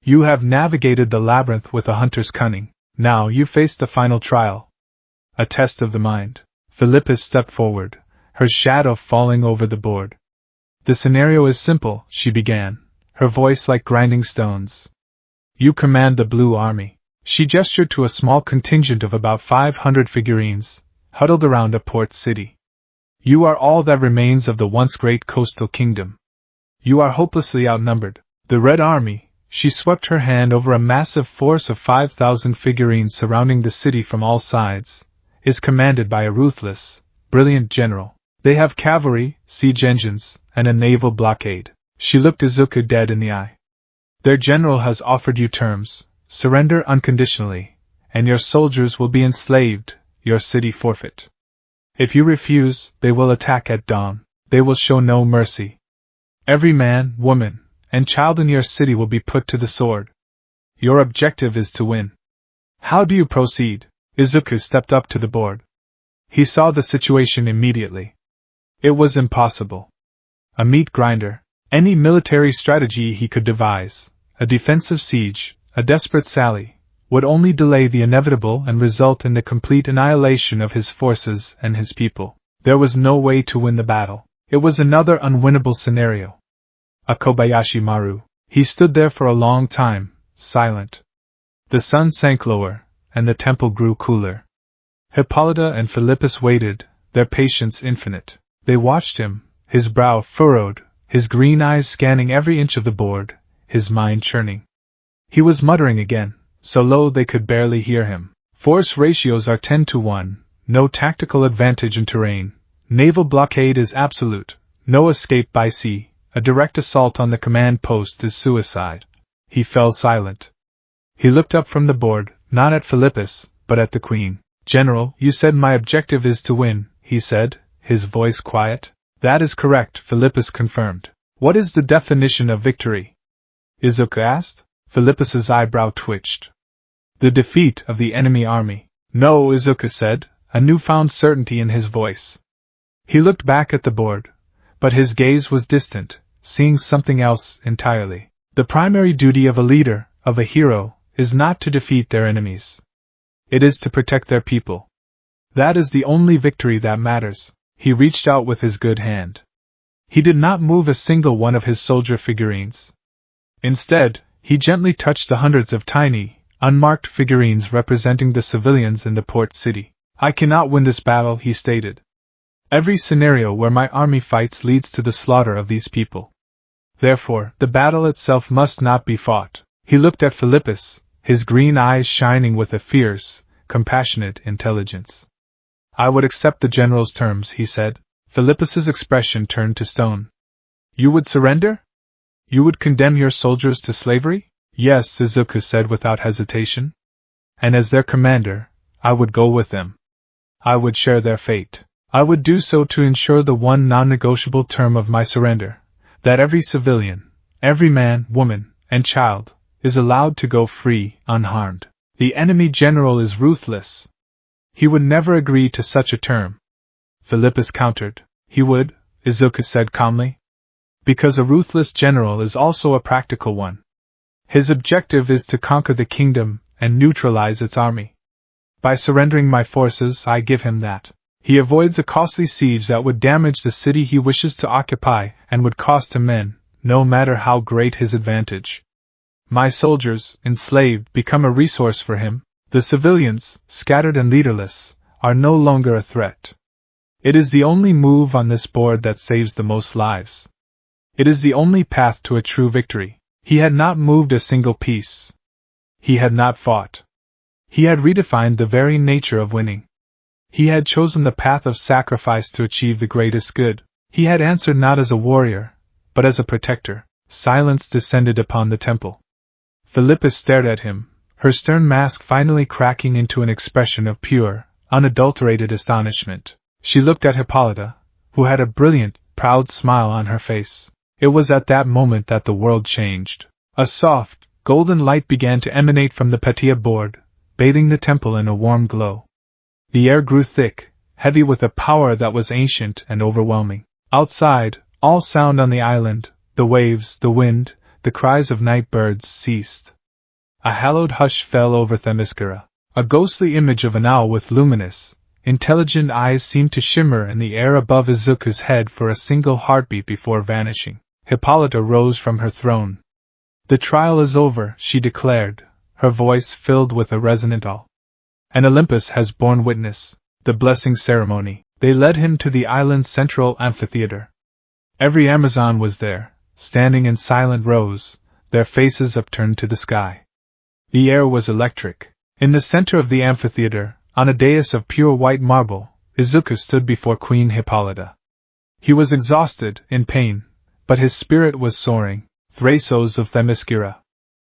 You have navigated the labyrinth with a hunter's cunning. Now you face the final trial. A test of the mind." Philippus stepped forward, her shadow falling over the board. "The scenario is simple," she began, her voice like grinding stones. "You command the Blue Army." She gestured to a small contingent of about 500 figurines, huddled around a port city. "You are all that remains of the once great coastal kingdom. You are hopelessly outnumbered. The Red Army," she swept her hand over a massive force of 5,000 figurines surrounding the city from all sides, "is commanded by a ruthless, brilliant general. They have cavalry, siege engines, and a naval blockade." She looked Izuku dead in the eye. "Their general has offered you terms: surrender unconditionally, and your soldiers will be enslaved, your city forfeit. If you refuse, they will attack at dawn. They will show no mercy. Every man, woman, and child in your city will be put to the sword. Your objective is to win. How do you proceed?" Izuku stepped up to the board. He saw the situation immediately. It was impossible. A meat grinder, any military strategy he could devise, a defensive siege, a desperate sally, would only delay the inevitable and result in the complete annihilation of his forces and his people. There was no way to win the battle. It was another unwinnable scenario. A Kobayashi Maru. He stood there for a long time, silent. The sun sank lower, and the temple grew cooler. Hippolyta and Philippus waited, their patience infinite. They watched him, his brow furrowed, his green eyes scanning every inch of the board, his mind churning. He was muttering again, so low they could barely hear him. "Force ratios are 10 to 1, no tactical advantage in terrain, naval blockade is absolute, no escape by sea, a direct assault on the command post is suicide." He fell silent. He looked up from the board, not at Philippus, but at the Queen. "General, you said my objective is to win," he said, his voice quiet. "That is correct," Philippus confirmed. "What is the definition of victory?" Izuku asked. Philippus's eyebrow twitched. "The defeat of the enemy army." "No," Izuku said, a newfound certainty in his voice. He looked back at the board, but his gaze was distant, seeing something else entirely. The primary duty of a leader, of a hero, is not to defeat their enemies. It is to protect their people. That is the only victory that matters. He reached out with his good hand. He did not move a single one of his soldier figurines. Instead, he gently touched the hundreds of tiny, unmarked figurines representing the civilians in the port city. "I cannot win this battle," he stated. "Every scenario where my army fights leads to the slaughter of these people. Therefore, the battle itself must not be fought." He looked at Philippus, his green eyes shining with a fierce, compassionate intelligence. "I would accept the general's terms," he said. Philippus's expression turned to stone. "You would surrender? You would condemn your soldiers to slavery?" "Yes," Izuku said without hesitation. "And as their commander, I would go with them. I would share their fate. I would do so to ensure the one non-negotiable term of my surrender, that every civilian, every man, woman, and child, is allowed to go free, unharmed. The enemy general is ruthless. He would never agree to such a term." Philippus countered. "He would," Izuku said calmly. "Because a ruthless general is also a practical one. His objective is to conquer the kingdom and neutralize its army. By surrendering my forces, I give him that. He avoids a costly siege that would damage the city he wishes to occupy and would cost him men, no matter how great his advantage. My soldiers, enslaved, become a resource for him. The civilians, scattered and leaderless, are no longer a threat. It is the only move on this board that saves the most lives. It is the only path to a true victory." He had not moved a single piece. He had not fought. He had redefined the very nature of winning. He had chosen the path of sacrifice to achieve the greatest good. He had answered not as a warrior, but as a protector. Silence descended upon the temple. Philippus stared at him, her stern mask finally cracking into an expression of pure, unadulterated astonishment. She looked at Hippolyta, who had a brilliant, proud smile on her face. It was at that moment that the world changed. A soft, golden light began to emanate from the Patia board, bathing the temple in a warm glow. The air grew thick, heavy with a power that was ancient and overwhelming. Outside, all sound on the island, the waves, the wind, the cries of night birds ceased. A hallowed hush fell over Themyscira. A ghostly image of an owl with luminous, intelligent eyes seemed to shimmer in the air above Izuku's head for a single heartbeat before vanishing. Hippolyta rose from her throne. "The trial is over," she declared, her voice filled with a resonant awe. "And Olympus has borne witness." The blessing ceremony. They led him to the island's central amphitheater. Every Amazon was there, standing in silent rows, their faces upturned to the sky. The air was electric. In the center of the amphitheater, on a dais of pure white marble, Izuku stood before Queen Hippolyta. He was exhausted, in pain, but his spirit was soaring. "Thrasos of Themyscira."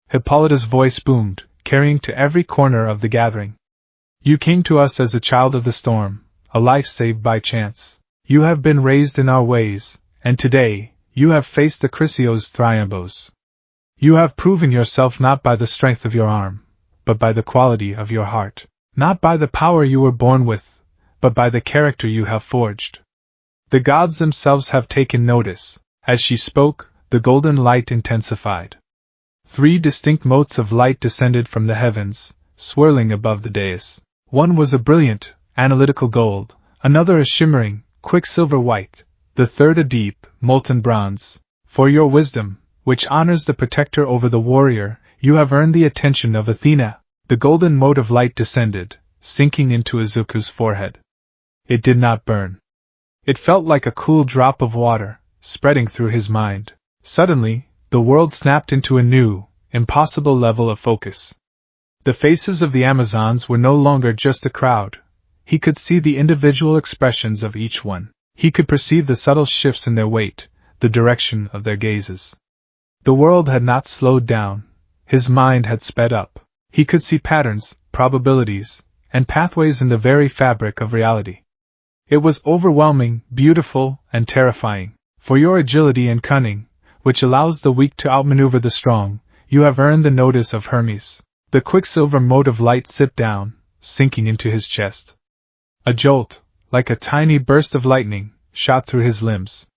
Hippolyta's voice boomed, carrying to every corner of the gathering. "You came to us as a child of the storm, a life saved by chance. You have been raised in our ways, and today, you have faced the Chrysios Thryambos. You have proven yourself not by the strength of your arm, but by the quality of your heart. Not by the power you were born with, but by the character you have forged. The gods themselves have taken notice." As she spoke, the golden light intensified. 3 distinct motes of light descended from the heavens, swirling above the dais. One was a brilliant, analytical gold, another a shimmering, quicksilver white, the third a deep, molten bronze. "For your wisdom, which honors the protector over the warrior, you have earned the attention of Athena." The golden mote of light descended, sinking into Izuku's forehead. It did not burn. It felt like a cool drop of water, spreading through his mind. Suddenly, the world snapped into a new, impossible level of focus. The faces of the Amazons were no longer just a crowd. He could see the individual expressions of each one. He could perceive the subtle shifts in their weight, the direction of their gazes. The world had not slowed down. His mind had sped up. He could see patterns, probabilities, and pathways in the very fabric of reality. It was overwhelming, beautiful, and terrifying. "For your agility and cunning, which allows the weak to outmaneuver the strong, you have earned the notice of Hermes." The quicksilver mote of light sipped down, sinking into his chest. A jolt, like a tiny burst of lightning, shot through his limbs.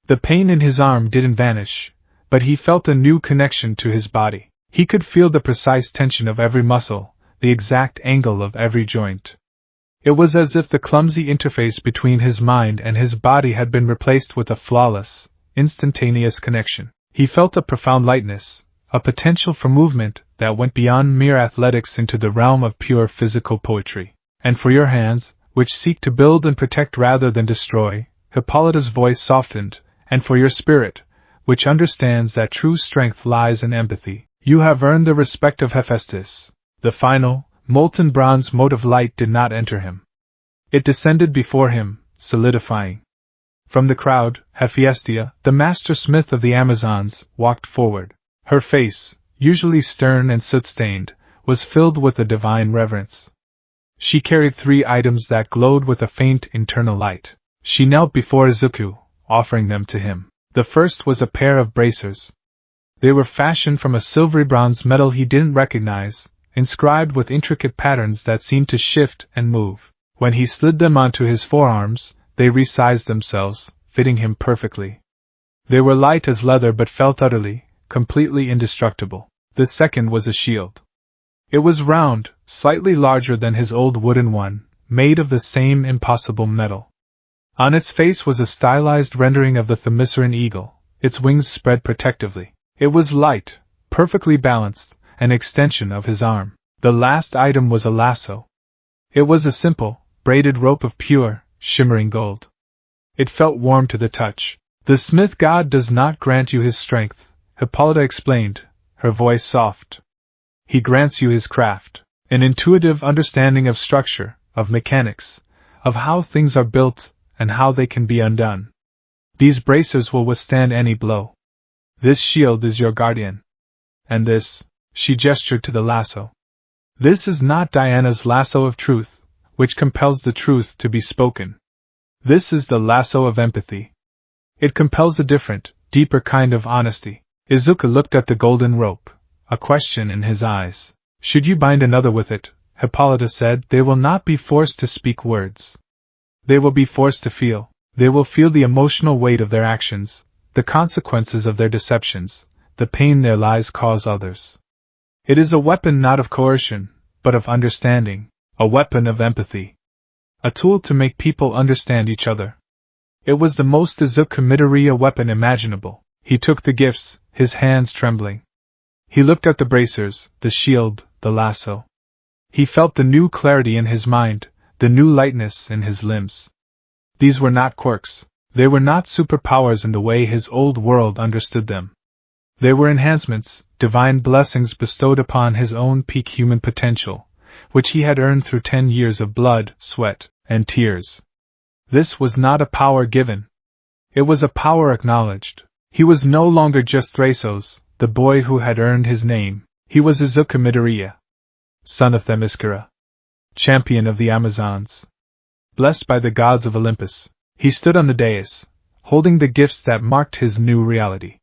The pain in his arm didn't vanish, but he felt a new connection to his body. He could feel the precise tension of every muscle, the exact angle of every joint. It was as if the clumsy interface between his mind and his body had been replaced with a flawless, instantaneous connection. He felt a profound lightness, a potential for movement that went beyond mere athletics into the realm of pure physical poetry. "And for your hands, which seek to build and protect rather than destroy," Hippolyta's voice softened, "and for your spirit, which understands that true strength lies in empathy, you have earned the respect of Hephaestus." The final, molten bronze mote of light did not enter him. It descended before him, solidifying. From the crowd, Hephaestia, the master smith of the Amazons, walked forward. Her face, usually stern and soot-stained, was filled with a divine reverence. She carried 3 items that glowed with a faint internal light. She knelt before Izuku, offering them to him. The first was a pair of bracers. They were fashioned from a silvery bronze metal he didn't recognize, inscribed with intricate patterns that seemed to shift and move. When he slid them onto his forearms, they resized themselves, fitting him perfectly. They were light as leather but felt utterly, completely indestructible. The second was a shield. It was round, slightly larger than his old wooden one, made of the same impossible metal. On its face was a stylized rendering of the Themysciran eagle, its wings spread protectively. It was light, perfectly balanced, an extension of his arm. The last item was a lasso. It was a simple, braided rope of pure, shimmering gold. It felt warm to the touch. "The smith god does not grant you his strength," Hippolyta explained, her voice soft. "He grants you his craft, an intuitive understanding of structure, of mechanics, of how things are built, and how they can be undone. These bracers will withstand any blow. This shield is your guardian. And this," she gestured to the lasso. "This is not Diana's lasso of truth, which compels the truth to be spoken. This is the lasso of empathy. It compels a different, deeper kind of honesty. Izuku looked at the golden rope, a question in his eyes. Should you bind another with it, Hippolyta said, they will not be forced to speak words. They will be forced to feel. They will feel the emotional weight of their actions, the consequences of their deceptions, the pain their lies cause others. It is a weapon not of coercion, but of understanding, a weapon of empathy. A tool to make people understand each other. It was the most Izuku Midoriya weapon imaginable. He took the gifts, his hands trembling. He looked at the bracers, the shield, the lasso. He felt the new clarity in his mind, the new lightness in his limbs. These were not quirks. They were not superpowers in the way his old world understood them. They were enhancements, divine blessings bestowed upon his own peak human potential, which he had earned through 10 years of blood, sweat, and tears. This was not a power given. It was a power acknowledged. He was no longer just Thrasos, the boy who had earned his name. He was Izuku Midoriya, son of Themyscira, champion of the Amazons. Blessed by the gods of Olympus, he stood on the dais, holding the gifts that marked his new reality.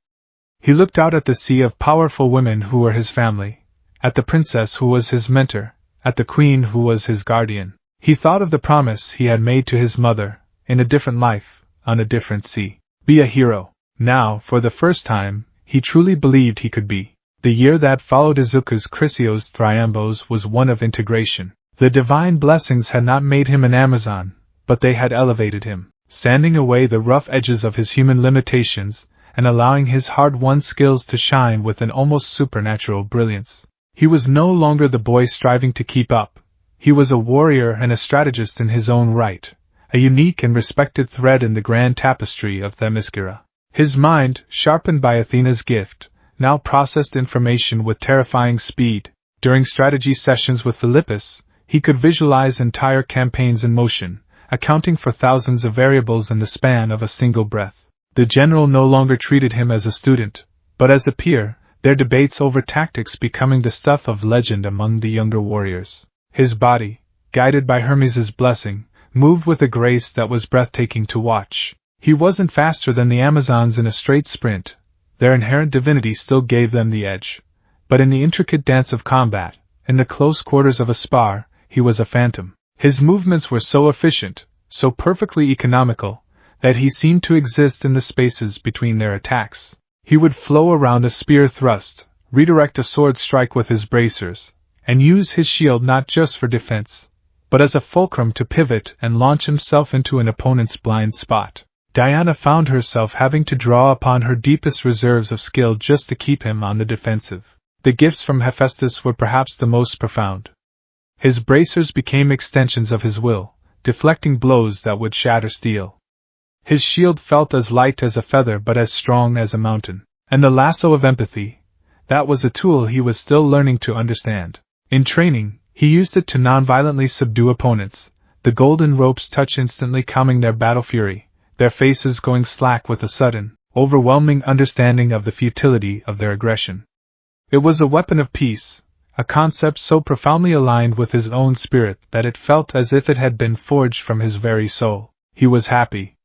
He looked out at the sea of powerful women who were his family, at the princess who was his mentor, at the queen who was his guardian. He thought of the promise he had made to his mother, in a different life, on a different sea. Be a hero. Now, for the first time, he truly believed he could be. The year that followed Izuku's Chrysios Thriambos was one of integration. The divine blessings had not made him an Amazon, but they had elevated him, sanding away the rough edges of his human limitations, and allowing his hard-won skills to shine with an almost supernatural brilliance. He was no longer the boy striving to keep up. He was a warrior and a strategist in his own right, a unique and respected thread in the grand tapestry of Themyscira. His mind, sharpened by Athena's gift, now processed information with terrifying speed. During strategy sessions with Philippus, he could visualize entire campaigns in motion, accounting for thousands of variables in the span of a single breath. The general no longer treated him as a student, but as a peer, their debates over tactics becoming the stuff of legend among the younger warriors. His body, guided by Hermes' blessing, moved with a grace that was breathtaking to watch. He wasn't faster than the Amazons in a straight sprint. Their inherent divinity still gave them the edge. But in the intricate dance of combat, in the close quarters of a spar, he was a phantom. His movements were so efficient, so perfectly economical, that he seemed to exist in the spaces between their attacks. He would flow around a spear thrust, redirect a sword strike with his bracers, and use his shield not just for defense, but as a fulcrum to pivot and launch himself into an opponent's blind spot. Diana found herself having to draw upon her deepest reserves of skill just to keep him on the defensive. The gifts from Hephaestus were perhaps the most profound. His bracers became extensions of his will, deflecting blows that would shatter steel. His shield felt as light as a feather but as strong as a mountain. And the lasso of empathy, that was a tool he was still learning to understand. In training, he used it to non-violently subdue opponents, the golden rope's touch instantly calming their battle fury, their faces going slack with a sudden, overwhelming understanding of the futility of their aggression. It was a weapon of peace, a concept so profoundly aligned with his own spirit that it felt as if it had been forged from his very soul. He was happy.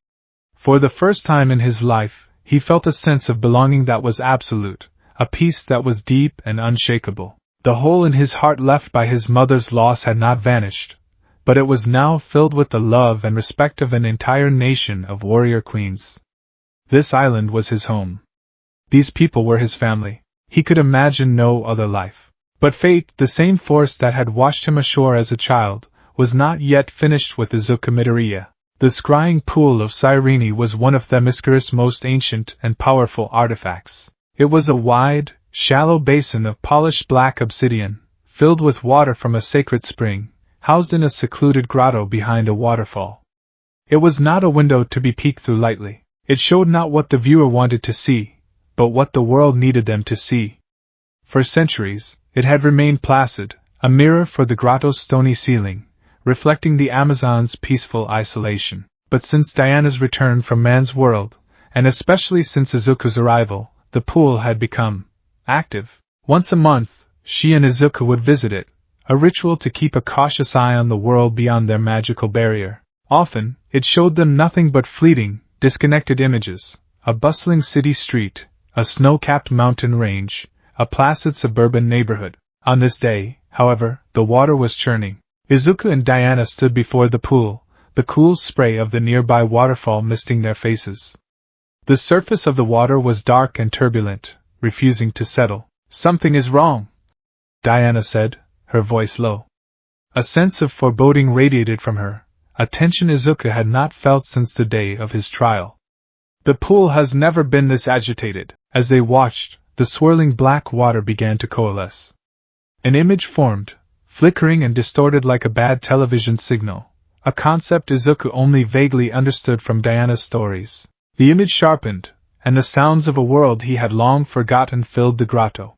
For the first time in his life, he felt a sense of belonging that was absolute, a peace that was deep and unshakable. The hole in his heart left by his mother's loss had not vanished, but it was now filled with the love and respect of an entire nation of warrior queens. This island was his home. These people were his family. He could imagine no other life. But fate, the same force that had washed him ashore as a child, was not yet finished with Izuku Midoriya. The scrying pool of Cyrene was one of Themyscira's most ancient and powerful artifacts. It was a wide, shallow basin of polished black obsidian, filled with water from a sacred spring, housed in a secluded grotto behind a waterfall. It was not a window to be peeked through lightly. It showed not what the viewer wanted to see, but what the world needed them to see. For centuries, it had remained placid, a mirror for the grotto's stony ceiling, reflecting the Amazon's peaceful isolation. But since Diana's return from man's world, and especially since Izuku's arrival, the pool had become active. Once a month, she and Izuku would visit it, a ritual to keep a cautious eye on the world beyond their magical barrier. Often, it showed them nothing but fleeting, disconnected images, a bustling city street, a snow-capped mountain range, a placid suburban neighborhood. On this day, however, the water was churning. Izuku and Diana stood before the pool, the cool spray of the nearby waterfall misting their faces. The surface of the water was dark and turbulent, refusing to settle. "Something is wrong," Diana said, her voice low. A sense of foreboding radiated from her, a tension Izuku had not felt since the day of his trial. "The pool has never been this agitated." As they watched, the swirling black water began to coalesce. An image formed, flickering and distorted like a bad television signal, a concept Izuku only vaguely understood from Diana's stories. The image sharpened, and the sounds of a world he had long forgotten filled the grotto.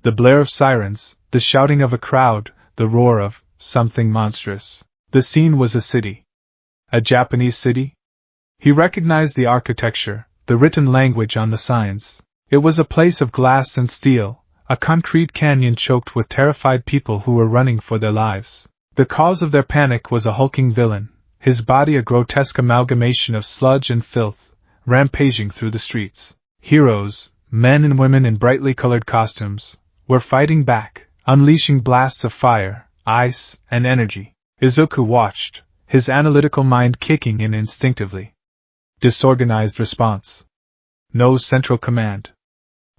The blare of sirens, the shouting of a crowd, the roar of something monstrous. The scene was a city. A Japanese city? He recognized the architecture, the written language on the signs. It was a place of glass and steel, a concrete canyon choked with terrified people who were running for their lives. The cause of their panic was a hulking villain, his body a grotesque amalgamation of sludge and filth, rampaging through the streets. Heroes, men and women in brightly colored costumes, were fighting back, unleashing blasts of fire, ice, and energy. Izuku watched, his analytical mind kicking in instinctively. Disorganized response. No central command.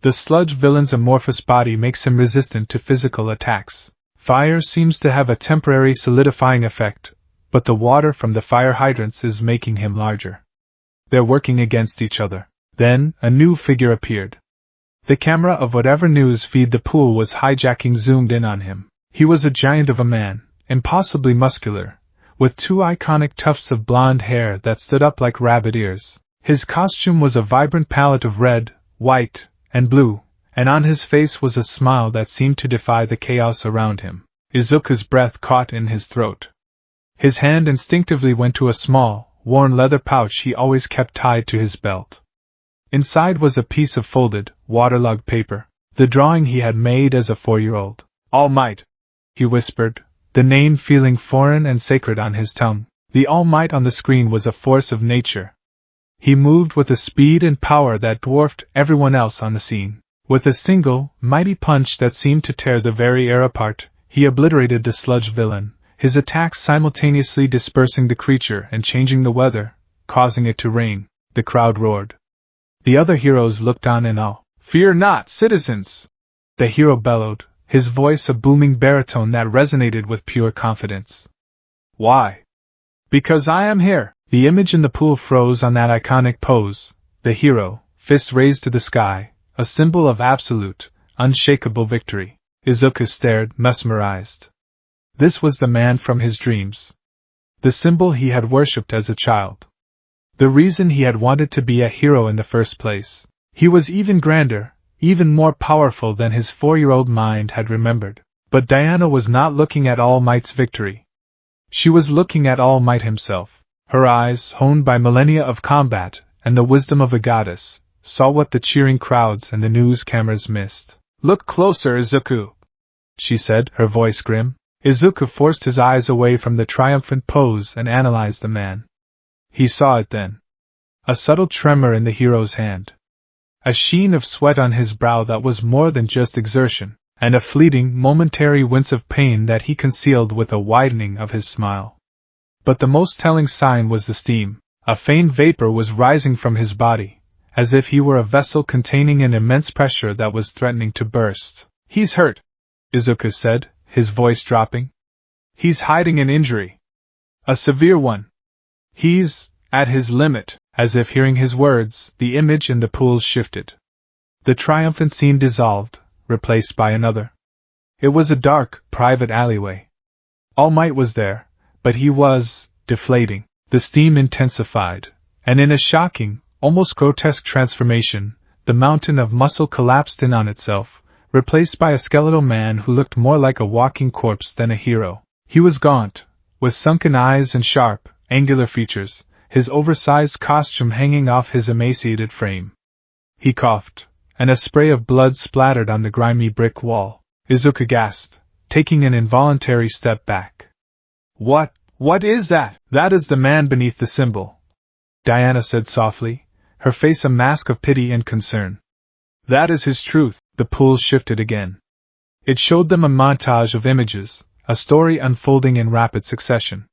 The sludge villain's amorphous body makes him resistant to physical attacks. Fire seems to have a temporary solidifying effect, but the water from the fire hydrants is making him larger. They're working against each other. Then, a new figure appeared. The camera of whatever news feed the pool was hijacking zoomed in on him. He was a giant of a man, impossibly muscular, with two iconic tufts of blonde hair that stood up like rabbit ears. His costume was a vibrant palette of red, white, and blue, and on his face was a smile that seemed to defy the chaos around him. Izuku's breath caught in his throat. His hand instinctively went to a small, worn leather pouch he always kept tied to his belt. Inside was a piece of folded, waterlogged paper, the drawing he had made as a 4-year-old. "All Might," he whispered, the name feeling foreign and sacred on his tongue. The All Might on the screen was a force of nature. He moved with a speed and power that dwarfed everyone else on the scene. With a single, mighty punch that seemed to tear the very air apart, he obliterated the sludge villain, his attacks simultaneously dispersing the creature and changing the weather, causing it to rain. The crowd roared. The other heroes looked on in awe. "Fear not, citizens!" the hero bellowed, his voice a booming baritone that resonated with pure confidence. "Why? Because I am here!" The image in the pool froze on that iconic pose, the hero, fist raised to the sky, a symbol of absolute, unshakable victory. Izuku stared, mesmerized. This was the man from his dreams. The symbol he had worshipped as a child. The reason he had wanted to be a hero in the first place. He was even grander, even more powerful than his 4-year-old mind had remembered. But Diana was not looking at All Might's victory. She was looking at All Might himself. Her eyes, honed by millennia of combat, and the wisdom of a goddess, saw what the cheering crowds and the news cameras missed. "Look closer, Izuku," she said, her voice grim. Izuku forced his eyes away from the triumphant pose and analyzed the man. He saw it then. A subtle tremor in the hero's hand. A sheen of sweat on his brow that was more than just exertion, and a fleeting, momentary wince of pain that he concealed with a widening of his smile. But the most telling sign was the steam. A faint vapor was rising from his body, as if he were a vessel containing an immense pressure that was threatening to burst. "He's hurt," Izuku said, his voice dropping. "He's hiding an injury. A severe one. He's at his limit." As if hearing his words, the image in the pool shifted. The triumphant scene dissolved, replaced by another. It was a dark, private alleyway. All Might was there, but he was deflating. The steam intensified, and in a shocking, almost grotesque transformation, the mountain of muscle collapsed in on itself, replaced by a skeletal man who looked more like a walking corpse than a hero. He was gaunt, with sunken eyes and sharp, angular features, his oversized costume hanging off his emaciated frame. He coughed, and a spray of blood splattered on the grimy brick wall. Izuku gasped, taking an involuntary step back. What is that?" "That is the man beneath the symbol," Diana said softly, her face a mask of pity and concern. That is his truth. The pool shifted again. It showed them a montage of images, a story unfolding in rapid succession.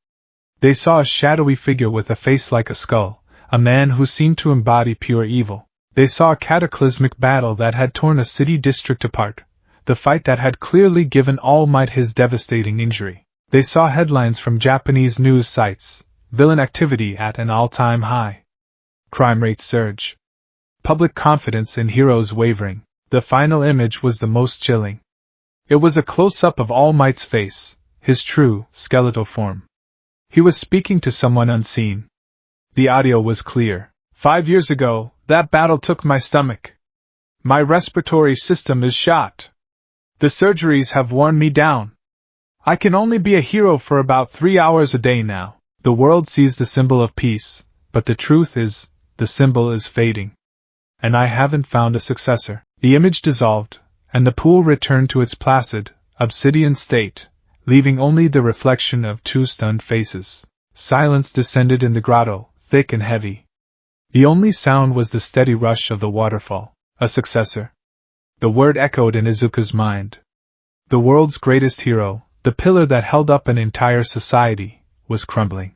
They saw a shadowy figure with a face like a skull, a man who seemed to embody pure evil. They saw a cataclysmic battle that had torn a city district apart, the fight that had clearly given All Might his devastating injury. They saw headlines from Japanese news sites, villain activity at an all-time high. Crime rates surge. Public confidence in heroes wavering. The final image was the most chilling. It was a close-up of All Might's face, his true, skeletal form. He was speaking to someone unseen. The audio was clear. 5 years ago, that battle took my stomach. My respiratory system is shot. The surgeries have worn me down. I can only be a hero for about 3 hours a day now. The world sees the symbol of peace, but the truth is, the symbol is fading. And I haven't found a successor. The image dissolved, and the pool returned to its placid, obsidian state, leaving only the reflection of 2 stunned faces. Silence descended in the grotto, thick and heavy. The only sound was the steady rush of the waterfall. A successor. The word echoed in Izuku's mind. The world's greatest hero, the pillar that held up an entire society, was crumbling.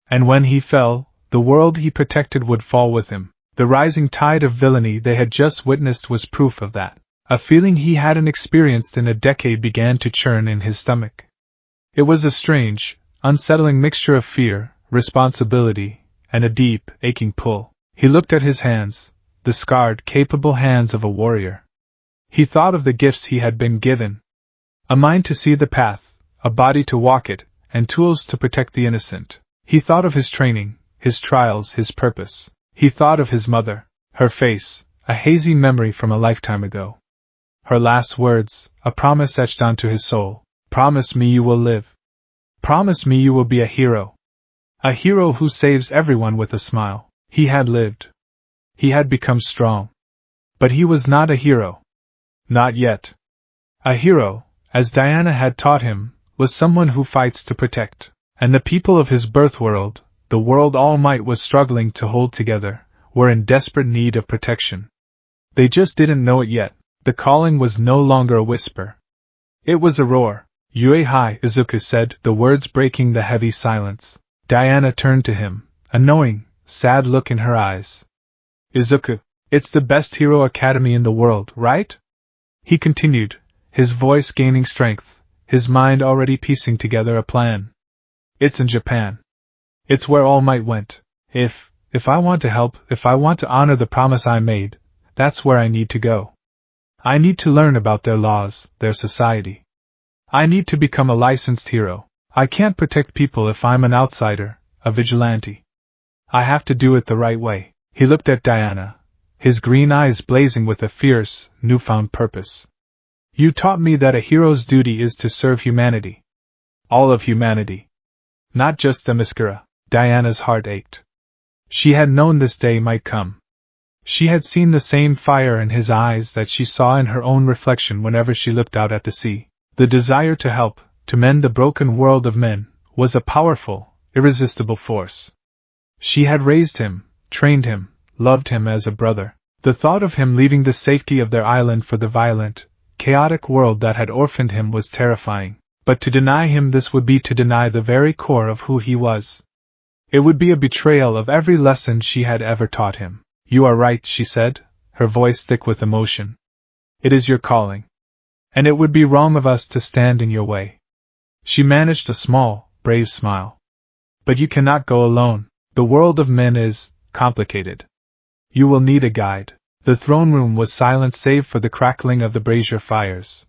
And when he fell, the world he protected would fall with him. The rising tide of villainy they had just witnessed was proof of that. A feeling he hadn't experienced in a decade began to churn in his stomach. It was a strange, unsettling mixture of fear, responsibility, and a deep, aching pull. He looked at his hands, the scarred, capable hands of a warrior. He thought of the gifts he had been given. A mind to see the path, a body to walk it, and tools to protect the innocent. He thought of his training, his trials, his purpose. He thought of his mother, her face, a hazy memory from a lifetime ago. Her last words, a promise etched onto his soul. Promise me you will live. Promise me you will be a hero. A hero who saves everyone with a smile. He had lived. He had become strong. But he was not a hero. Not yet. A hero, as Diana had taught him, was someone who fights to protect. And the people of his birth world, the world All Might was struggling to hold together, were in desperate need of protection. They just didn't know it yet. The calling was no longer a whisper. It was a roar. Yue Hai, Izuku said, the words breaking the heavy silence. Diana turned to him, a knowing, sad look in her eyes. Izuku, it's the best hero academy in the world, right? He continued, his voice gaining strength, his mind already piecing together a plan. It's in Japan. It's where All Might went. If I want to help, if I want to honor the promise I made, that's where I need to go. I need to learn about their laws, their society. I need to become a licensed hero. I can't protect people if I'm an outsider, a vigilante. I have to do it the right way. He looked at Diana, his green eyes blazing with a fierce, newfound purpose. You taught me that a hero's duty is to serve humanity. All of humanity. Not just Themyscira. Diana's heart ached. She had known this day might come. She had seen the same fire in his eyes that she saw in her own reflection whenever she looked out at the sea. The desire to help, to mend the broken world of men, was a powerful, irresistible force. She had raised him, trained him, loved him as a brother. The thought of him leaving the safety of their island for the violent, chaotic world that had orphaned him was terrifying. But to deny him this would be to deny the very core of who he was. It would be a betrayal of every lesson she had ever taught him. You are right, she said, her voice thick with emotion. It is your calling. And it would be wrong of us to stand in your way. She managed a small, brave smile. But you cannot go alone. The world of men is complicated. You will need a guide. The throne room was silent save for the crackling of the brazier fires.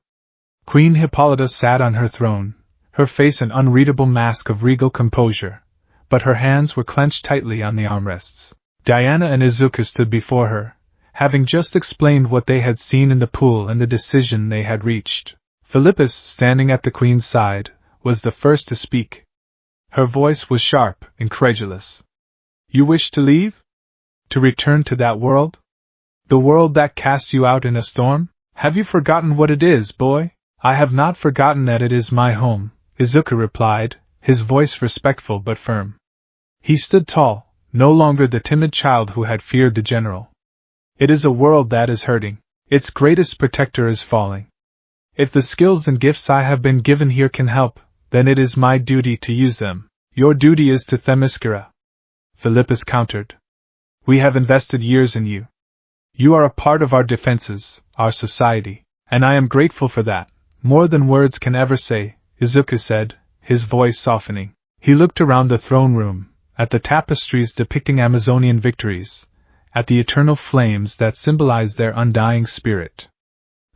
Queen Hippolyta sat on her throne, her face an unreadable mask of regal composure, but her hands were clenched tightly on the armrests. Diana and Izuku stood before her, having just explained what they had seen in the pool and the decision they had reached. Philippus, standing at the queen's side, was the first to speak. Her voice was sharp, incredulous. You wish to leave? To return to that world? The world that cast you out in a storm? Have you forgotten what it is, boy? I have not forgotten that it is my home, Izuku replied, his voice respectful but firm. He stood tall, no longer the timid child who had feared the general. It is a world that is hurting. Its greatest protector is falling. If the skills and gifts I have been given here can help, then it is my duty to use them. Your duty is to Themyscira. Philippus countered. We have invested years in you. You are a part of our defenses, our society, and I am grateful for that, more than words can ever say, Izuku said, his voice softening. He looked around the throne room, at the tapestries depicting Amazonian victories, at the eternal flames that symbolize their undying spirit.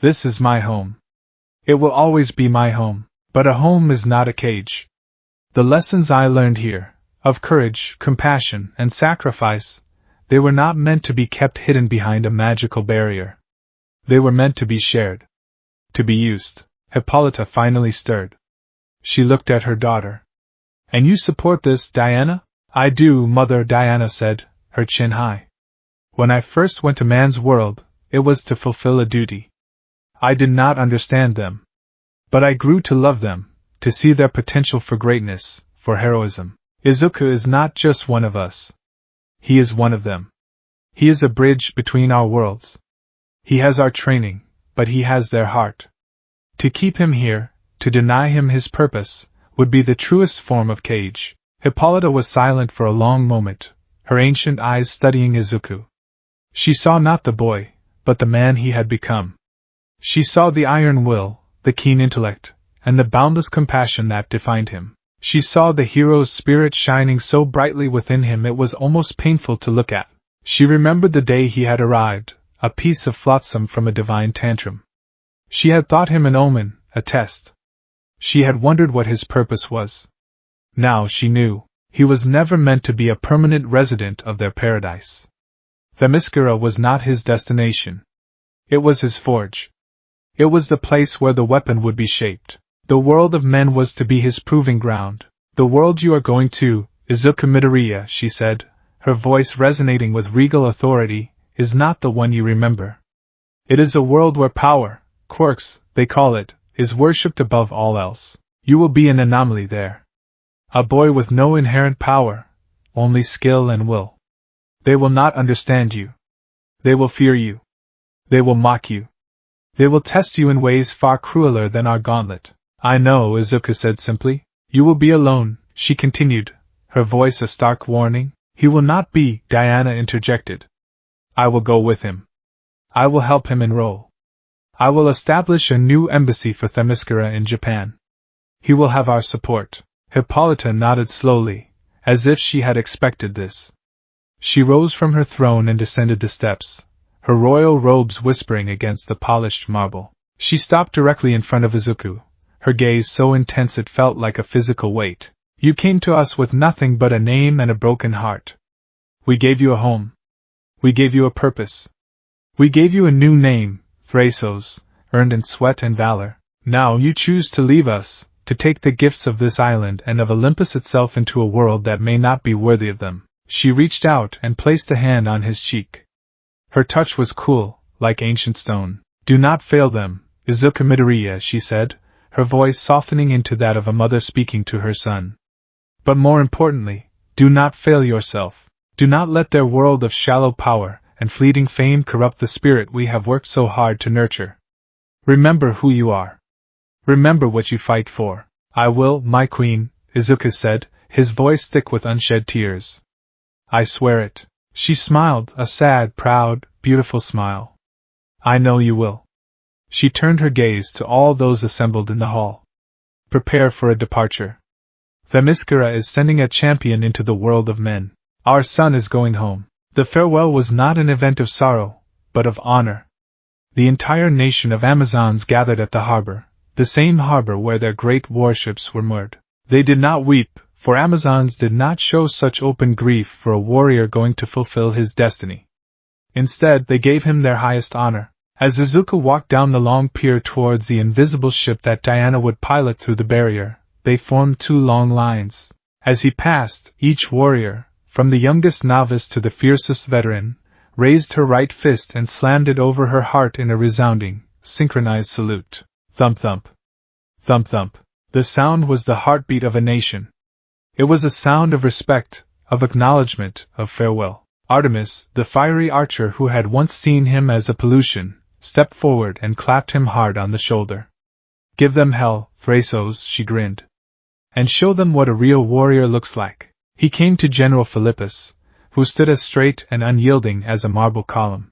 This is my home. It will always be my home, but a home is not a cage. The lessons I learned here, of courage, compassion, and sacrifice, they were not meant to be kept hidden behind a magical barrier. They were meant to be shared. To be used. Hippolyta finally stirred. She looked at her daughter. And you support this, Diana? I do, Mother, Diana said, her chin high. When I first went to man's world, it was to fulfill a duty. I did not understand them. But I grew to love them, to see their potential for greatness, for heroism. Izuku is not just one of us. He is one of them. He is a bridge between our worlds. He has our training, but he has their heart. To keep him here, to deny him his purpose, would be the truest form of cage. Hippolyta was silent for a long moment, her ancient eyes studying Izuku. She saw not the boy, but the man he had become. She saw the iron will, the keen intellect, and the boundless compassion that defined him. She saw the hero's spirit shining so brightly within him it was almost painful to look at. She remembered the day he had arrived, a piece of flotsam from a divine tantrum. She had thought him an omen, a test. She had wondered what his purpose was. Now she knew, he was never meant to be a permanent resident of their paradise. Themyscira was not his destination. It was his forge. It was the place where the weapon would be shaped. The world of men was to be his proving ground. The world you are going to, Izuku Midoriya, she said, her voice resonating with regal authority, is not the one you remember. It is a world where power, quirks, they call it, is worshipped above all else. You will be an anomaly there. A boy with no inherent power, only skill and will. They will not understand you. They will fear you. They will mock you. They will test you in ways far crueler than our gauntlet. I know, Izuku said simply. You will be alone, she continued, her voice a stark warning. He will not be, Diana interjected. I will go with him. I will help him enroll. I will establish a new embassy for Themyscira in Japan. He will have our support. Hippolyta nodded slowly, as if she had expected this. She rose from her throne and descended the steps, her royal robes whispering against the polished marble. She stopped directly in front of Izuku, her gaze so intense it felt like a physical weight. You came to us with nothing but a name and a broken heart. We gave you a home. We gave you a purpose. We gave you a new name, Thrasos, earned in sweat and valor. Now you choose to leave us, to take the gifts of this island and of Olympus itself into a world that may not be worthy of them. She reached out and placed a hand on his cheek. Her touch was cool, like ancient stone. Do not fail them, Izuku Midoriya, she said, her voice softening into that of a mother speaking to her son. But more importantly, do not fail yourself. Do not let their world of shallow power and fleeting fame corrupt the spirit we have worked so hard to nurture. Remember who you are. Remember what you fight for. I will, my queen, Izuku said, his voice thick with unshed tears. I swear it. She smiled, a sad, proud, beautiful smile. I know you will. She turned her gaze to all those assembled in the hall. Prepare for a departure. Themyscira is sending a champion into the world of men. Our son is going home. The farewell was not an event of sorrow, but of honor. The entire nation of Amazons gathered at the harbor, the same harbor where their great warships were moored. They did not weep, for Amazons did not show such open grief for a warrior going to fulfill his destiny. Instead, they gave him their highest honor. As Izuku walked down the long pier towards the invisible ship that Diana would pilot through the barrier, they formed two long lines. As he passed, each warrior, from the youngest novice to the fiercest veteran, raised her right fist and slammed it over her heart in a resounding, synchronized salute. Thump thump. Thump thump. The sound was the heartbeat of a nation. It was a sound of respect, of acknowledgement, of farewell. Artemis, the fiery archer who had once seen him as a pollution, stepped forward and clapped him hard on the shoulder. Give them hell, Thrasos, she grinned. And show them what a real warrior looks like. He came to General Philippus, who stood as straight and unyielding as a marble column.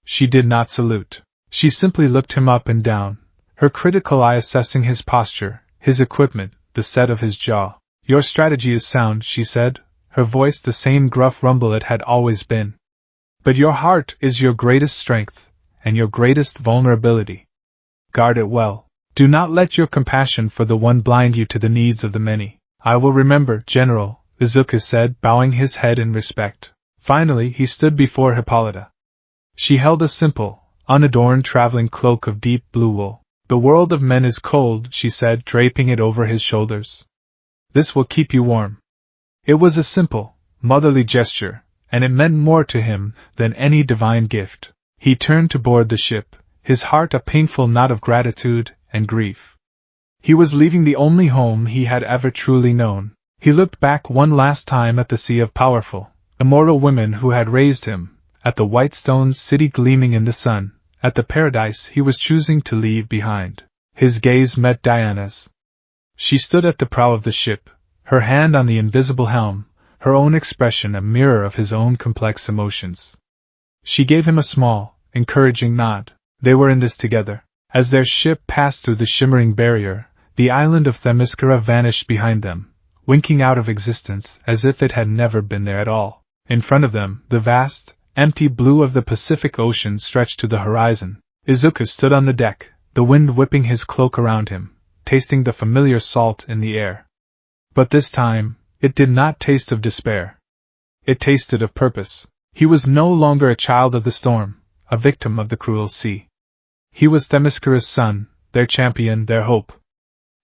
She did not salute. She simply looked him up and down, her critical eye assessing his posture, his equipment, the set of his jaw. Your strategy is sound, she said, her voice the same gruff rumble it had always been. But your heart is your greatest strength, and your greatest vulnerability. Guard it well. Do not let your compassion for the one blind you to the needs of the many. I will remember, General, Izuku said, bowing his head in respect. Finally he stood before Hippolyta. She held a simple, unadorned traveling cloak of deep blue wool. The world of men is cold, she said, draping it over his shoulders. This will keep you warm. It was a simple, motherly gesture, and it meant more to him than any divine gift. He turned to board the ship, his heart a painful knot of gratitude and grief. He was leaving the only home he had ever truly known. He looked back one last time at the sea of powerful, immortal women who had raised him, at the white stone city gleaming in the sun, at the paradise he was choosing to leave behind. His gaze met Diana's. She stood at the prow of the ship, her hand on the invisible helm, her own expression a mirror of his own complex emotions. She gave him a small, encouraging nod. They were in this together. As their ship passed through the shimmering barrier, the island of Themyscira vanished behind them, winking out of existence as if it had never been there at all. In front of them, the vast, empty blue of the Pacific Ocean stretched to the horizon. Izuku stood on the deck, the wind whipping his cloak around him, tasting the familiar salt in the air. But this time, it did not taste of despair. It tasted of purpose. He was no longer a child of the storm, a victim of the cruel sea. He was Themyscira's son, their champion, their hope.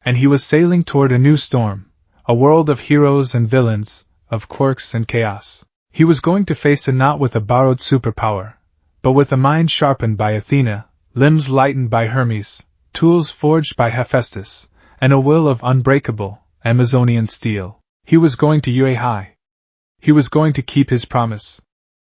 And he was sailing toward a new storm, a world of heroes and villains, of quirks and chaos. He was going to face it not with a borrowed superpower, but with a mind sharpened by Athena, limbs lightened by Hermes, tools forged by Hephaestus, and a will of unbreakable, Amazonian steel. He was going to Yue High. He was going to keep his promise.